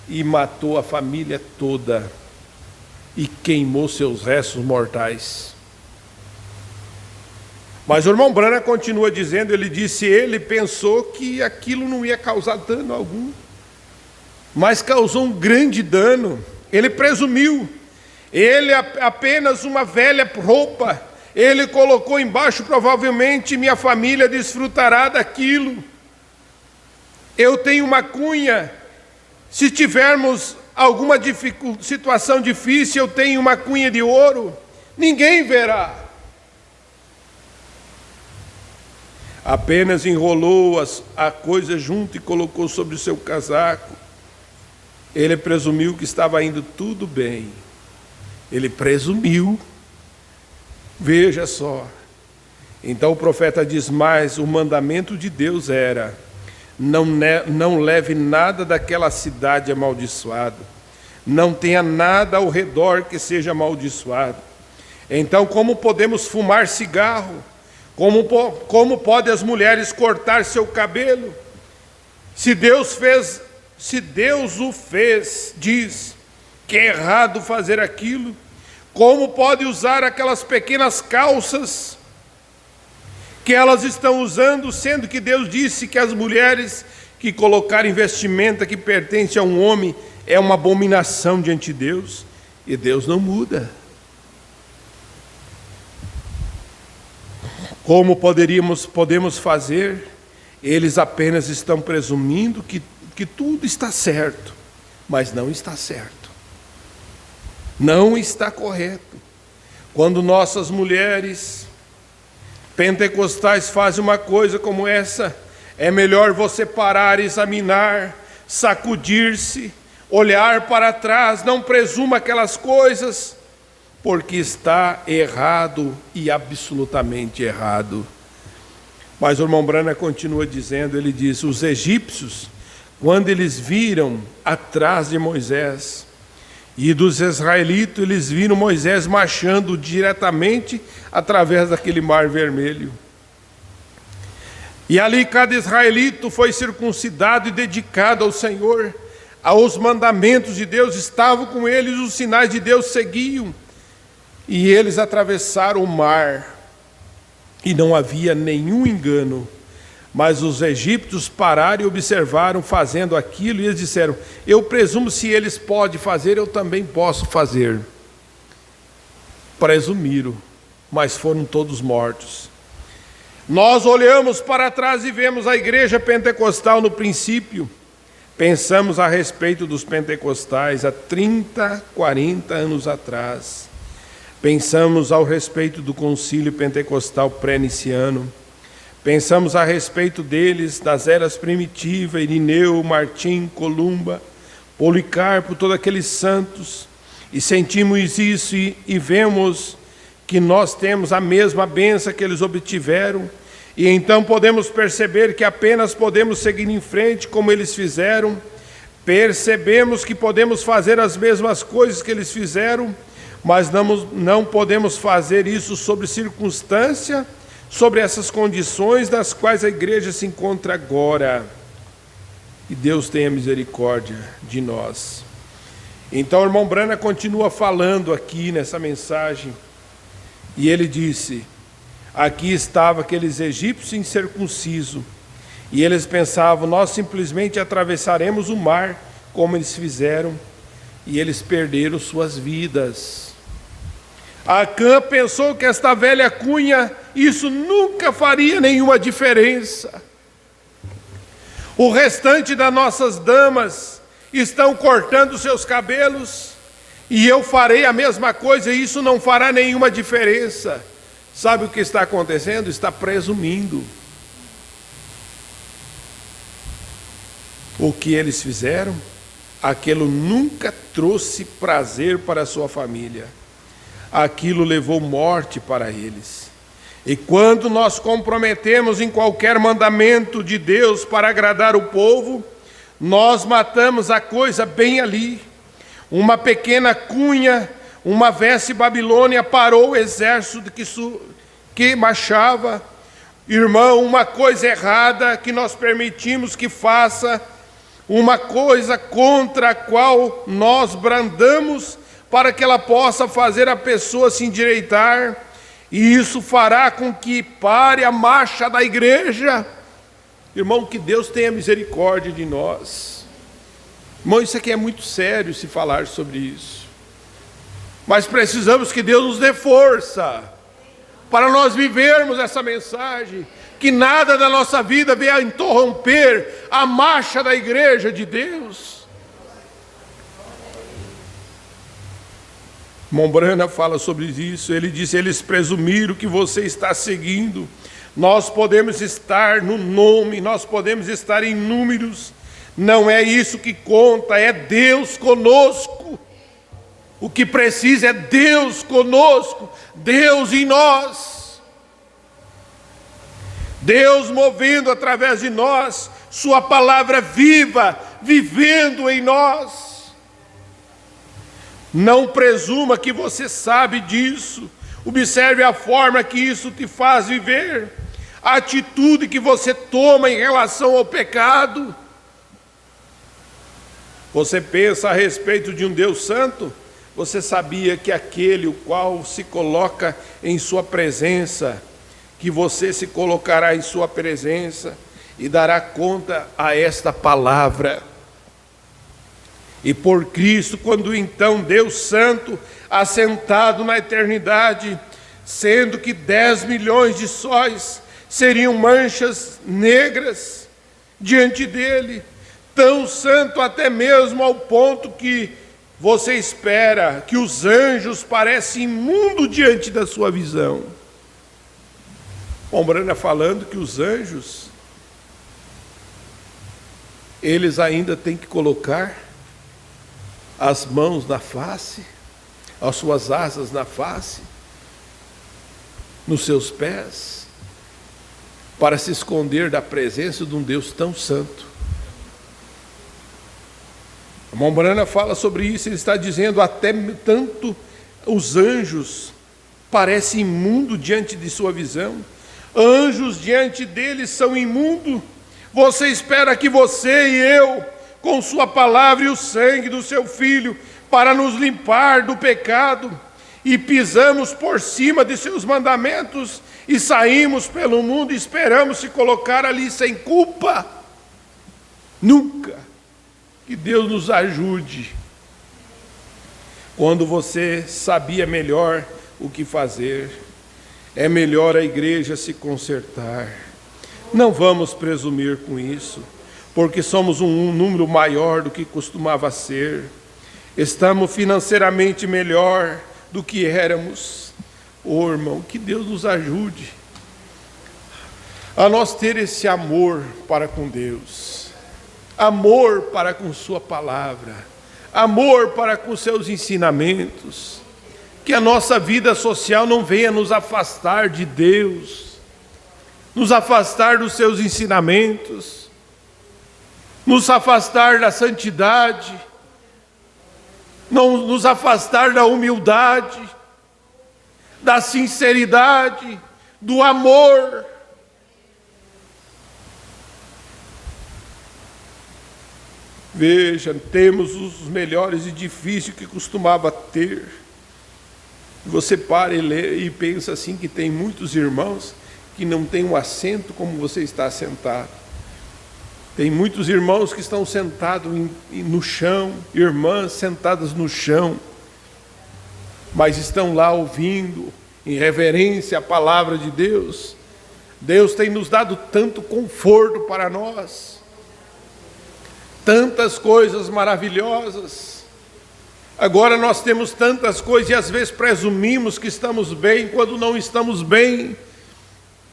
e matou a família toda e queimou seus restos mortais. Mas o irmão Branham continua dizendo, ele disse, ele pensou que aquilo não ia causar dano algum, mas causou um grande dano. Ele presumiu, ele apenas uma velha roupa, ele colocou embaixo, provavelmente minha família desfrutará daquilo. Eu tenho uma cunha, se tivermos alguma situação difícil, eu tenho uma cunha de ouro, ninguém verá. Apenas enrolou a coisa junto e colocou sobre o seu casaco. Ele presumiu que estava indo tudo bem. Ele presumiu. Veja só. Então o profeta diz: mas o mandamento de Deus era: não leve nada daquela cidade amaldiçoado, não tenha nada ao redor que seja amaldiçoado. Então, como podemos fumar cigarro? Como podem as mulheres cortar seu cabelo? Se Deus o fez, diz que é errado fazer aquilo. Como pode usar aquelas pequenas calças que elas estão usando, sendo que Deus disse que as mulheres que colocarem vestimenta que pertence a um homem é uma abominação diante de Deus, e Deus não muda. Como podemos fazer? Eles apenas estão presumindo que tudo está certo, mas não está certo. Não está correto. Quando nossas mulheres pentecostais fazem uma coisa como essa, é melhor você parar, examinar, sacudir-se, olhar para trás, não presuma aquelas coisas, porque está errado e absolutamente errado. Mas o irmão Branham continua dizendo, ele diz: os egípcios, quando eles viram atrás de Moisés, e dos israelitas, eles viram Moisés marchando diretamente através daquele mar vermelho. E ali cada israelita foi circuncidado e dedicado ao Senhor, aos mandamentos de Deus, estavam com eles, os sinais de Deus seguiam. E eles atravessaram o mar, e não havia nenhum engano. Mas os egípcios pararam e observaram fazendo aquilo, e eles disseram: eu presumo, se eles podem fazer, eu também posso fazer. Presumiram, mas foram todos mortos. Nós olhamos para trás e vemos a igreja pentecostal no princípio. Pensamos a respeito dos pentecostais há 30, 40 anos atrás. Pensamos ao respeito do concílio pentecostal pré-niceno. Pensamos a respeito deles, das eras primitivas, Irineu, Martim, Columba, Policarpo, todos aqueles santos, e sentimos isso e vemos que nós temos a mesma bênção que eles obtiveram, e então podemos perceber que apenas podemos seguir em frente como eles fizeram. Percebemos que podemos fazer as mesmas coisas que eles fizeram, mas não podemos fazer isso sob circunstância, sobre essas condições nas quais a igreja se encontra agora. E Deus tenha misericórdia de nós. Então o irmão Branham continua falando aqui nessa mensagem, e ele disse: aqui estavam aqueles egípcios incircuncisos, e eles pensavam, nós simplesmente atravessaremos o mar, como eles fizeram, e eles perderam suas vidas. Acã pensou que esta velha cunha, isso nunca faria nenhuma diferença. O restante das nossas damas estão cortando seus cabelos, e eu farei a mesma coisa, e isso não fará nenhuma diferença. Sabe o que está acontecendo? Está presumindo. O que eles fizeram, aquilo nunca trouxe prazer para a sua família. Aquilo levou morte para eles. E quando nós comprometemos em qualquer mandamento de Deus para agradar o povo, nós matamos a coisa bem ali. Uma pequena cunha, uma veste babilônia parou o exército que marchava. Irmão, uma coisa errada que nós permitimos que faça, uma coisa contra a qual nós brandamos para que ela possa fazer a pessoa se endireitar, e isso fará com que pare a marcha da igreja. Irmão, que Deus tenha misericórdia de nós. Irmão, isso aqui é muito sério se falar sobre isso, mas precisamos que Deus nos dê força para nós vivermos essa mensagem, que nada da nossa vida venha interromper a marcha da igreja de Deus. Mombrana fala sobre isso. Ele disse: eles presumiram que você está seguindo. Nós podemos estar no nome, nós podemos estar em números, não é isso que conta, é Deus conosco. O que precisa é Deus conosco, Deus em nós, Deus movendo através de nós, sua palavra viva, vivendo em nós. Não presuma que você sabe disso. Observe a forma que isso te faz viver, a atitude que você toma em relação ao pecado. Você pensa a respeito de um Deus santo? Você sabia que aquele o qual se coloca em sua presença, que você se colocará em sua presença e dará conta a esta palavra? E por Cristo, quando então Deus Santo, assentado na eternidade, sendo que 10 milhões de sóis seriam manchas negras diante dele, tão santo até mesmo ao ponto que você espera que os anjos parecem imundos diante da sua visão. Mombrana falando que os anjos, eles ainda têm que colocar as mãos na face, as suas asas na face, nos seus pés, para se esconder da presença de um Deus tão santo. A Mombrana fala sobre isso. Ele está dizendo, até tanto os anjos parecem imundos diante de sua visão. Anjos diante dele são imundos. Você espera que você e eu, com sua palavra e o sangue do seu Filho, para nos limpar do pecado, e pisamos por cima de seus mandamentos, e saímos pelo mundo e esperamos se colocar ali sem culpa? Nunca. Que Deus nos ajude. Quando você sabia melhor o que fazer, é melhor a igreja se consertar. Não vamos presumir com isso, porque somos um número maior do que costumava ser. Estamos financeiramente melhor do que éramos. Irmão, que Deus nos ajude. a nós ter esse amor para com Deus, amor para com sua palavra, amor para com seus ensinamentos, que a nossa vida social não venha nos afastar de Deus, nos afastar dos seus ensinamentos, nos afastar da santidade, não nos afastar da humildade, da sinceridade, do amor. Veja, temos os melhores edifícios que costumava ter. Você para e lê e pensa assim que tem muitos irmãos que não têm um assento como você está sentado. Tem muitos irmãos que estão sentados no chão, irmãs sentadas no chão, mas estão lá ouvindo em reverência a palavra de Deus. Deus tem nos dado tanto conforto para nós, tantas coisas maravilhosas. Agora nós temos tantas coisas e às vezes presumimos que estamos bem quando não estamos bem.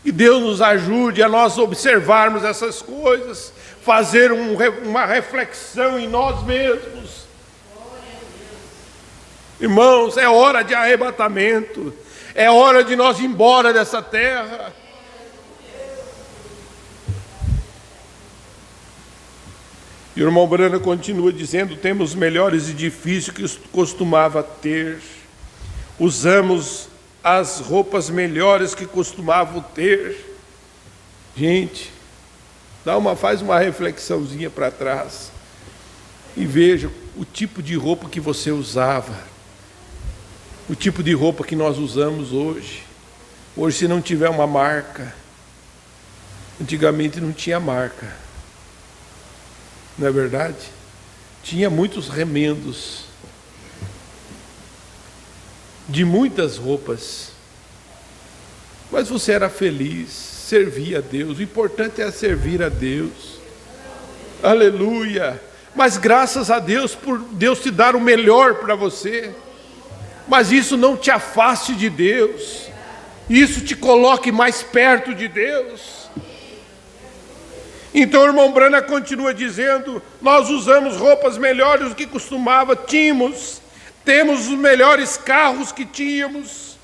E Deus nos ajude a nós observarmos essas coisas, fazer uma reflexão em nós mesmos. Irmãos, é hora de arrebatamento, é hora de nós ir embora dessa terra. E o irmão Brana continua dizendo: temos melhores edifícios que costumava ter, usamos as roupas melhores que costumavam ter. Gente, faz uma reflexãozinha para trás e veja o tipo de roupa que você usava, o tipo de roupa que nós usamos hoje. Hoje, se não tiver uma marca, antigamente não tinha marca, não é verdade? Tinha muitos remendos de muitas roupas, mas você era feliz, servia a Deus. O importante é servir a Deus. Aleluia! Mas graças a Deus por Deus te dar o melhor para você. Mas isso não te afaste de Deus, isso te coloque mais perto de Deus. Então o irmão Brana continua dizendo: nós usamos roupas melhores do que tínhamos, temos os melhores carros que tínhamos.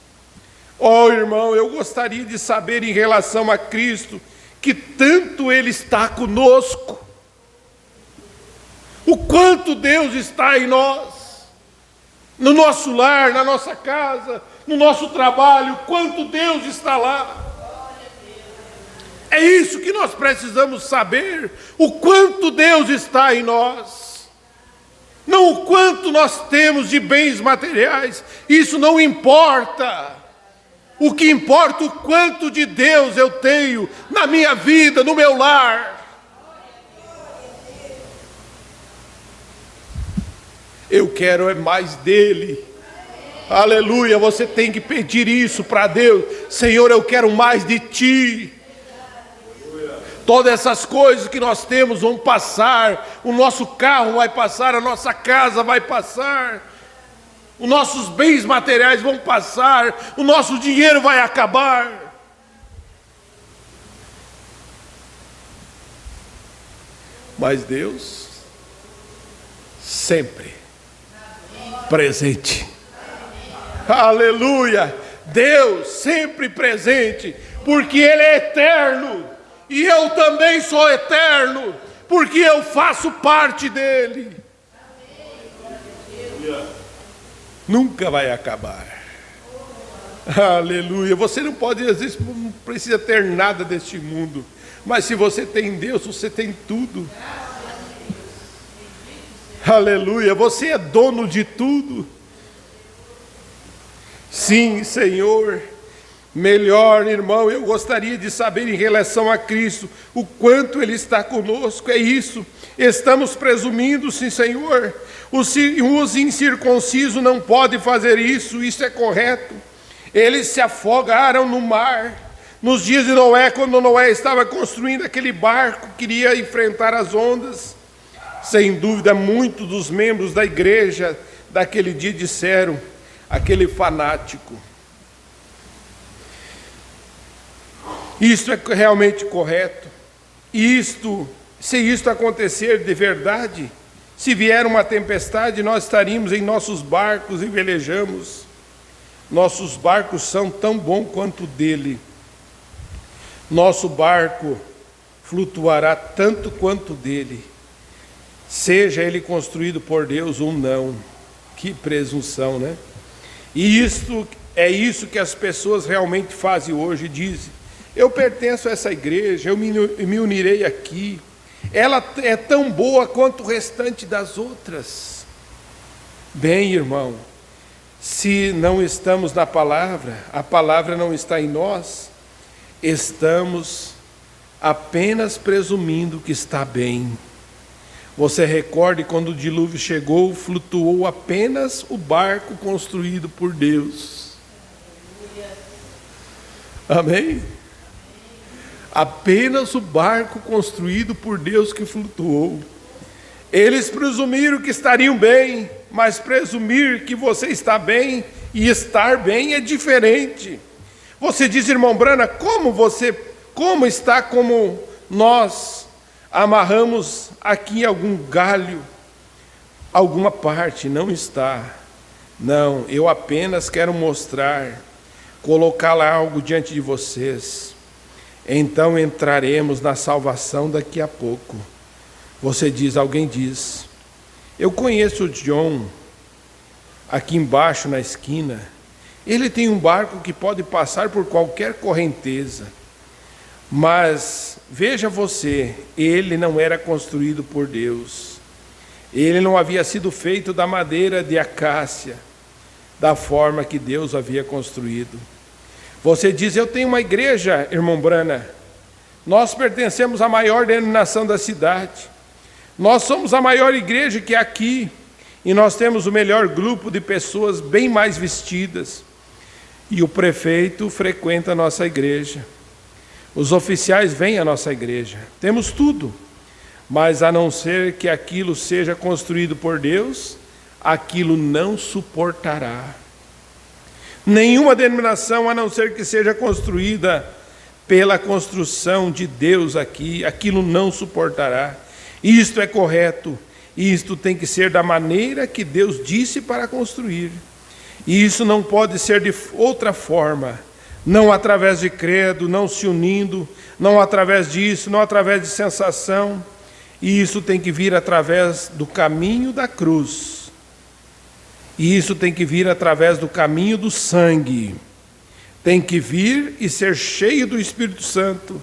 Oh, irmão, eu gostaria de saber em relação a Cristo, que tanto Ele está conosco, o quanto Deus está em nós, no nosso lar, na nossa casa, no nosso trabalho, quanto Deus está lá. É isso que nós precisamos saber, o quanto Deus está em nós. Não o quanto nós temos de bens materiais, isso não importa. O que importa é o quanto de Deus eu tenho na minha vida, no meu lar. Eu quero é mais dele. Aleluia, você tem que pedir isso para Deus. Senhor, eu quero mais de ti. Todas essas coisas que nós temos vão passar, o nosso carro vai passar, a nossa casa vai passar, os nossos bens materiais vão passar, o nosso dinheiro vai acabar. Mas Deus sempre presente. Aleluia! Deus sempre presente, porque Ele é eterno. E eu também sou eterno, porque eu faço parte dele. Nunca vai acabar. Aleluia. Você não pode, às vezes, não precisa ter nada deste mundo, mas se você tem Deus, você tem tudo. Aleluia. Você é dono de tudo. Sim, Senhor. Melhor, irmão, eu gostaria de saber em relação a Cristo, o quanto Ele está conosco. É isso, estamos presumindo, sim, Senhor. Os incircuncisos não podem fazer isso, isso é correto. Eles se afogaram no mar, nos dias de Noé, quando Noé estava construindo aquele barco, queria enfrentar as ondas. Sem dúvida, muitos dos membros da igreja daquele dia disseram: aquele fanático. Isto é realmente correto? Se isto acontecer de verdade, se vier uma tempestade, nós estaríamos em nossos barcos e velejamos. Nossos barcos são tão bons quanto o dele. Nosso barco flutuará tanto quanto o dele, seja ele construído por Deus ou não. Que presunção, né? E isto é isso que as pessoas realmente fazem hoje. Dizem: eu pertenço a essa igreja, eu me unirei aqui, ela é tão boa quanto o restante das outras. Bem, irmão, se não estamos na palavra, a palavra não está em nós, estamos apenas presumindo que está bem. Você recorde quando o dilúvio chegou, flutuou apenas o barco construído por Deus. Amém? Apenas o barco construído por Deus que flutuou. Eles presumiram que estariam bem, mas presumir que você está bem e estar bem é diferente. Você diz: irmão Brana, como está como nós amarramos aqui algum galho, alguma parte? Não está. Não, eu apenas quero mostrar, colocar lá algo diante de vocês. Então entraremos na salvação daqui a pouco. Você diz, alguém diz: eu conheço o John, aqui embaixo na esquina. Ele tem um barco que pode passar por qualquer correnteza. Mas veja você, ele não era construído por Deus. Ele não havia sido feito da madeira de acácia, da forma que Deus havia construído. Você diz: eu tenho uma igreja, irmão Brana. Nós pertencemos à maior denominação da cidade. Nós somos a maior igreja que há aqui. E nós temos o melhor grupo de pessoas bem mais vestidas. E o prefeito frequenta a nossa igreja. Os oficiais vêm à nossa igreja. Temos tudo. Mas a não ser que aquilo seja construído por Deus, aquilo não suportará. Nenhuma denominação, a não ser que seja construída pela construção de Deus aqui, aquilo não suportará. Isto é correto. Isto tem que ser da maneira que Deus disse para construir. E isso não pode ser de outra forma. Não através de credo, não se unindo, não através disso, não através de sensação. E isso tem que vir através do caminho da cruz. E isso tem que vir através do caminho do sangue. Tem que vir e ser cheio do Espírito Santo.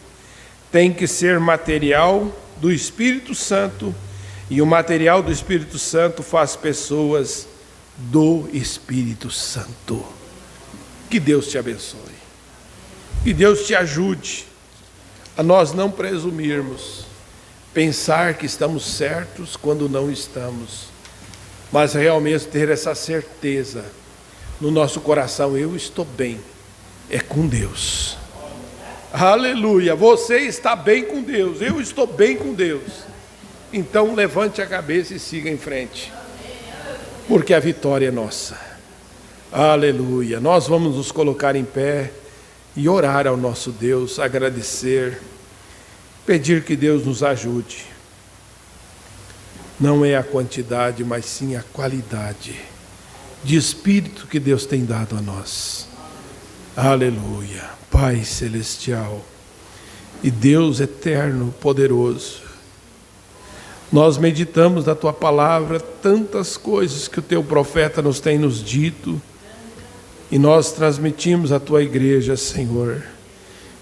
Tem que ser material do Espírito Santo. E o material do Espírito Santo faz pessoas do Espírito Santo. Que Deus te abençoe. Que Deus te ajude a nós não presumirmos, pensar que estamos certos quando não estamos, mas realmente ter essa certeza no nosso coração: eu estou bem, é com Deus. Aleluia, você está bem com Deus, eu estou bem com Deus. Então levante a cabeça e siga em frente, porque a vitória é nossa. Aleluia, nós vamos nos colocar em pé e orar ao nosso Deus, agradecer, pedir que Deus nos ajude. Não é a quantidade, mas sim a qualidade de Espírito que Deus tem dado a nós. Aleluia. Pai Celestial e Deus eterno, poderoso, nós meditamos na Tua palavra tantas coisas que o Teu profeta nos tem nos dito, e nós transmitimos à Tua igreja, Senhor.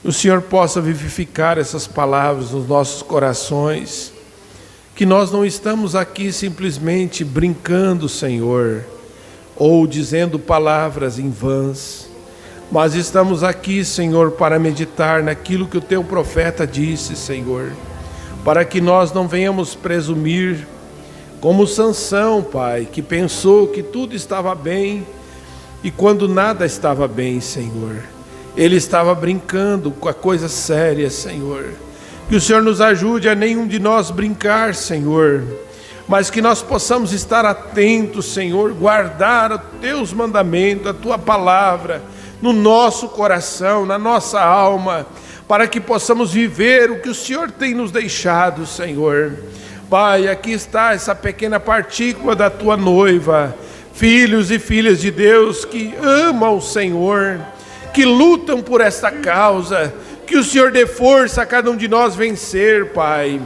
O Senhor possa vivificar essas palavras nos nossos corações, que nós não estamos aqui simplesmente brincando, Senhor, ou dizendo palavras em vãs, mas estamos aqui, Senhor, para meditar naquilo que o Teu profeta disse, Senhor, para que nós não venhamos presumir, como Sansão, Pai, que pensou que tudo estava bem, e quando nada estava bem, Senhor, ele estava brincando com a coisa séria, Senhor. Que o Senhor nos ajude a nenhum de nós brincar, Senhor, mas que nós possamos estar atentos, Senhor, guardar os Teus mandamentos, a Tua palavra, no nosso coração, na nossa alma, para que possamos viver o que o Senhor tem nos deixado, Senhor. Pai, aqui está essa pequena partícula da tua noiva, filhos e filhas de Deus que amam o Senhor, que lutam por esta causa, que o Senhor dê força a cada um de nós vencer, Pai.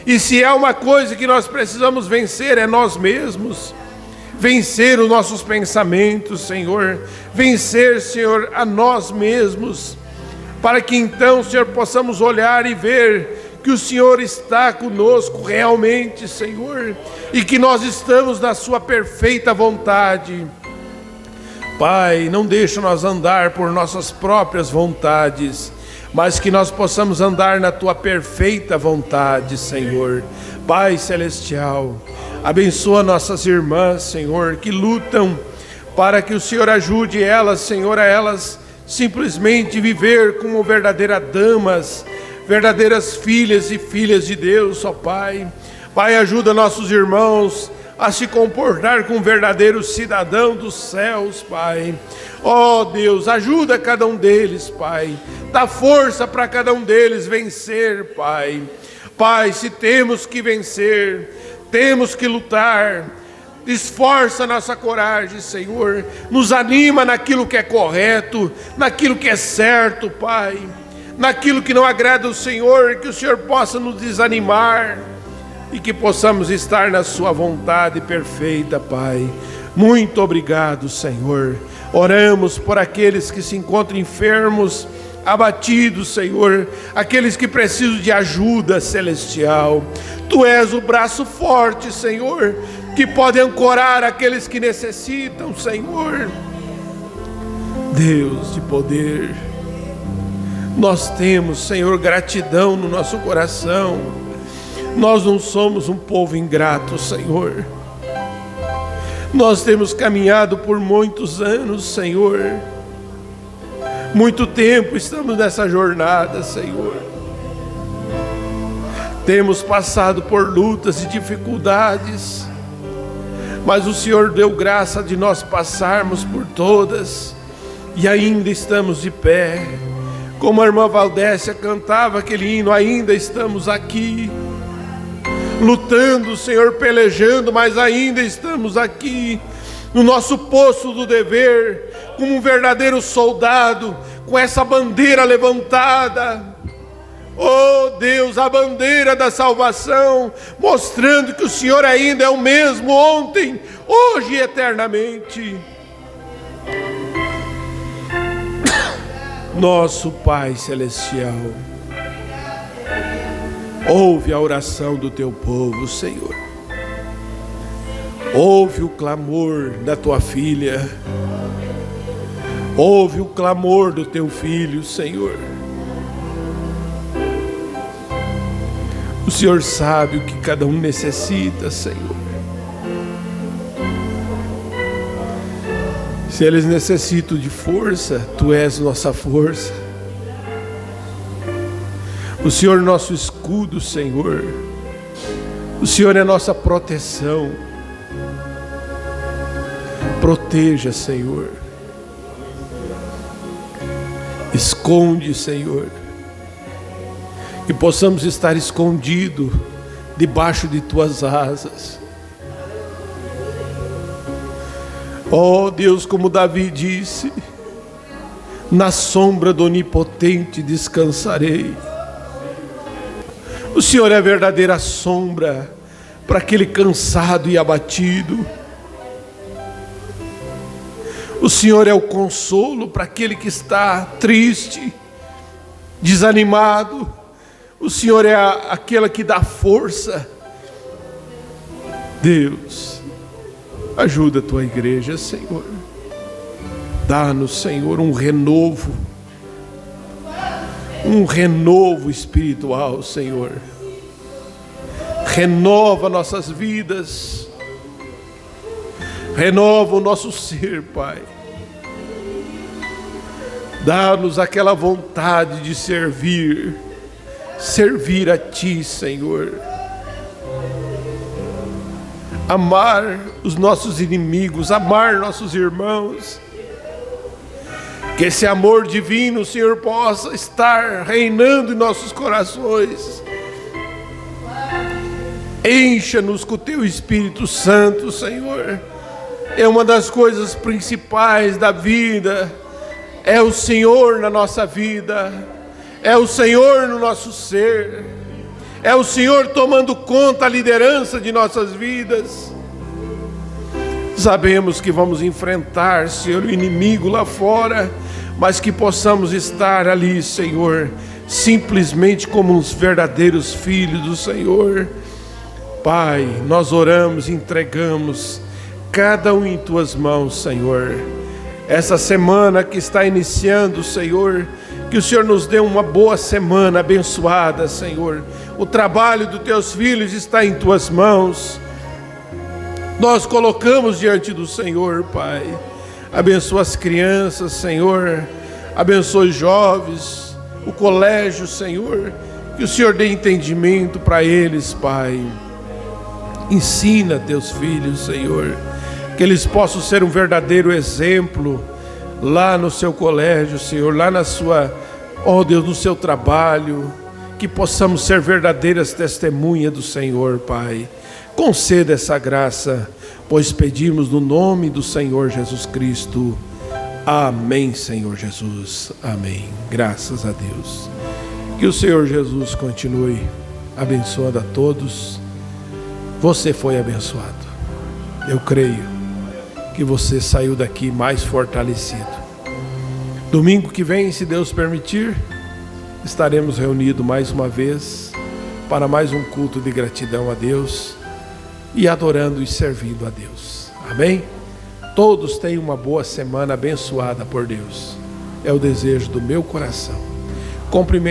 E se há uma coisa que nós precisamos vencer, é nós mesmos. Vencer os nossos pensamentos, Senhor. Vencer, Senhor, a nós mesmos. Para que então, Senhor, possamos olhar e ver que o Senhor está conosco realmente, Senhor. E que nós estamos na sua perfeita vontade. Pai, não deixa nós andar por nossas próprias vontades, mas que nós possamos andar na tua perfeita vontade, Senhor. Pai celestial, abençoa nossas irmãs, Senhor, que lutam para que o Senhor ajude elas, Senhor, a elas simplesmente viver como verdadeiras damas, verdadeiras filhas e filhas de Deus, ó Pai. Pai, ajuda nossos irmãos a se comportar como verdadeiros cidadãos dos céus, Pai. Ó Deus, ajuda cada um deles, Pai. Dá força para cada um deles vencer, Pai. Pai, se temos que vencer, temos que lutar, esforça nossa coragem, Senhor. Nos anima naquilo que é correto, naquilo que é certo, Pai. Naquilo que não agrada o Senhor, que o Senhor possa nos desanimar e que possamos estar na sua vontade perfeita, Pai. Muito obrigado, Senhor. Oramos por aqueles que se encontram enfermos, abatidos, Senhor, aqueles que precisam de ajuda celestial. Tu és o braço forte, Senhor, que pode ancorar aqueles que necessitam, Senhor. Deus de poder, nós temos, Senhor, gratidão no nosso coração. Nós não somos um povo ingrato, Senhor. Nós temos caminhado por muitos anos, Senhor. Muito tempo estamos nessa jornada, Senhor. Temos passado por lutas e dificuldades, mas o Senhor deu graça de nós passarmos por todas e ainda estamos de pé. Como a irmã Valdécia cantava aquele hino, ainda estamos aqui, lutando, Senhor, pelejando, mas ainda estamos aqui, no nosso posto do dever, como um verdadeiro soldado, com essa bandeira levantada. Oh Deus, a bandeira da salvação, mostrando que o Senhor ainda é o mesmo ontem, hoje e eternamente. Nosso Pai Celestial, ouve a oração do teu povo, Senhor. Ouve o clamor da tua filha. Ouve o clamor do teu filho, Senhor. O Senhor sabe o que cada um necessita, Senhor. Se eles necessitam de força, tu és nossa força. O Senhor é nosso escudo, Senhor. O Senhor é nossa proteção. Proteja, Senhor. Esconde, Senhor. Que possamos estar escondidos debaixo de tuas asas. Oh Deus, como Davi disse, na sombra do Onipotente descansarei. O Senhor é a verdadeira sombra para aquele cansado e abatido. O Senhor é o consolo para aquele que está triste, desanimado. O Senhor é aquela que dá força. Deus, ajuda a tua igreja, Senhor. Dá-nos, Senhor, um renovo espiritual, Senhor. Renova nossas vidas. Renova o nosso ser, Pai. Dá-nos aquela vontade de servir a Ti, Senhor. Amar os nossos inimigos, amar nossos irmãos, Que esse amor divino, Senhor, possa estar reinando em nossos corações. Encha-nos com o Teu Espírito Santo, Senhor. É uma das coisas principais da vida. É o Senhor na nossa vida. É o Senhor no nosso ser. É o Senhor tomando conta, a liderança de nossas vidas. Sabemos que vamos enfrentar, Senhor, o inimigo lá fora, mas que possamos estar ali, Senhor, simplesmente como uns verdadeiros filhos do Senhor. Pai, nós oramos e entregamos cada um em Tuas mãos, Senhor. Essa semana que está iniciando, Senhor, que o Senhor nos dê uma boa semana abençoada, Senhor. O trabalho dos Teus filhos está em Tuas mãos. Nós colocamos diante do Senhor, Pai. Abençoa as crianças, Senhor. Abençoa os jovens, o colégio, Senhor. Que o Senhor dê entendimento para eles, Pai. Ensina Teus filhos, Senhor, que eles possam ser um verdadeiro exemplo lá no seu colégio, Senhor, lá na sua, ó Deus, no seu trabalho, que possamos ser verdadeiras testemunhas do Senhor, Pai. Conceda essa graça, pois pedimos no nome do Senhor Jesus Cristo. Amém, Senhor Jesus. Amém. Graças a Deus. Que o Senhor Jesus continue abençoando a todos. Você foi abençoado. Eu creio que você saiu daqui mais fortalecido. Domingo que vem, se Deus permitir, estaremos reunidos mais uma vez para mais um culto de gratidão a Deus e adorando e servindo a Deus. Amém? Todos tenham uma boa semana abençoada por Deus. É o desejo do meu coração. Cumprimento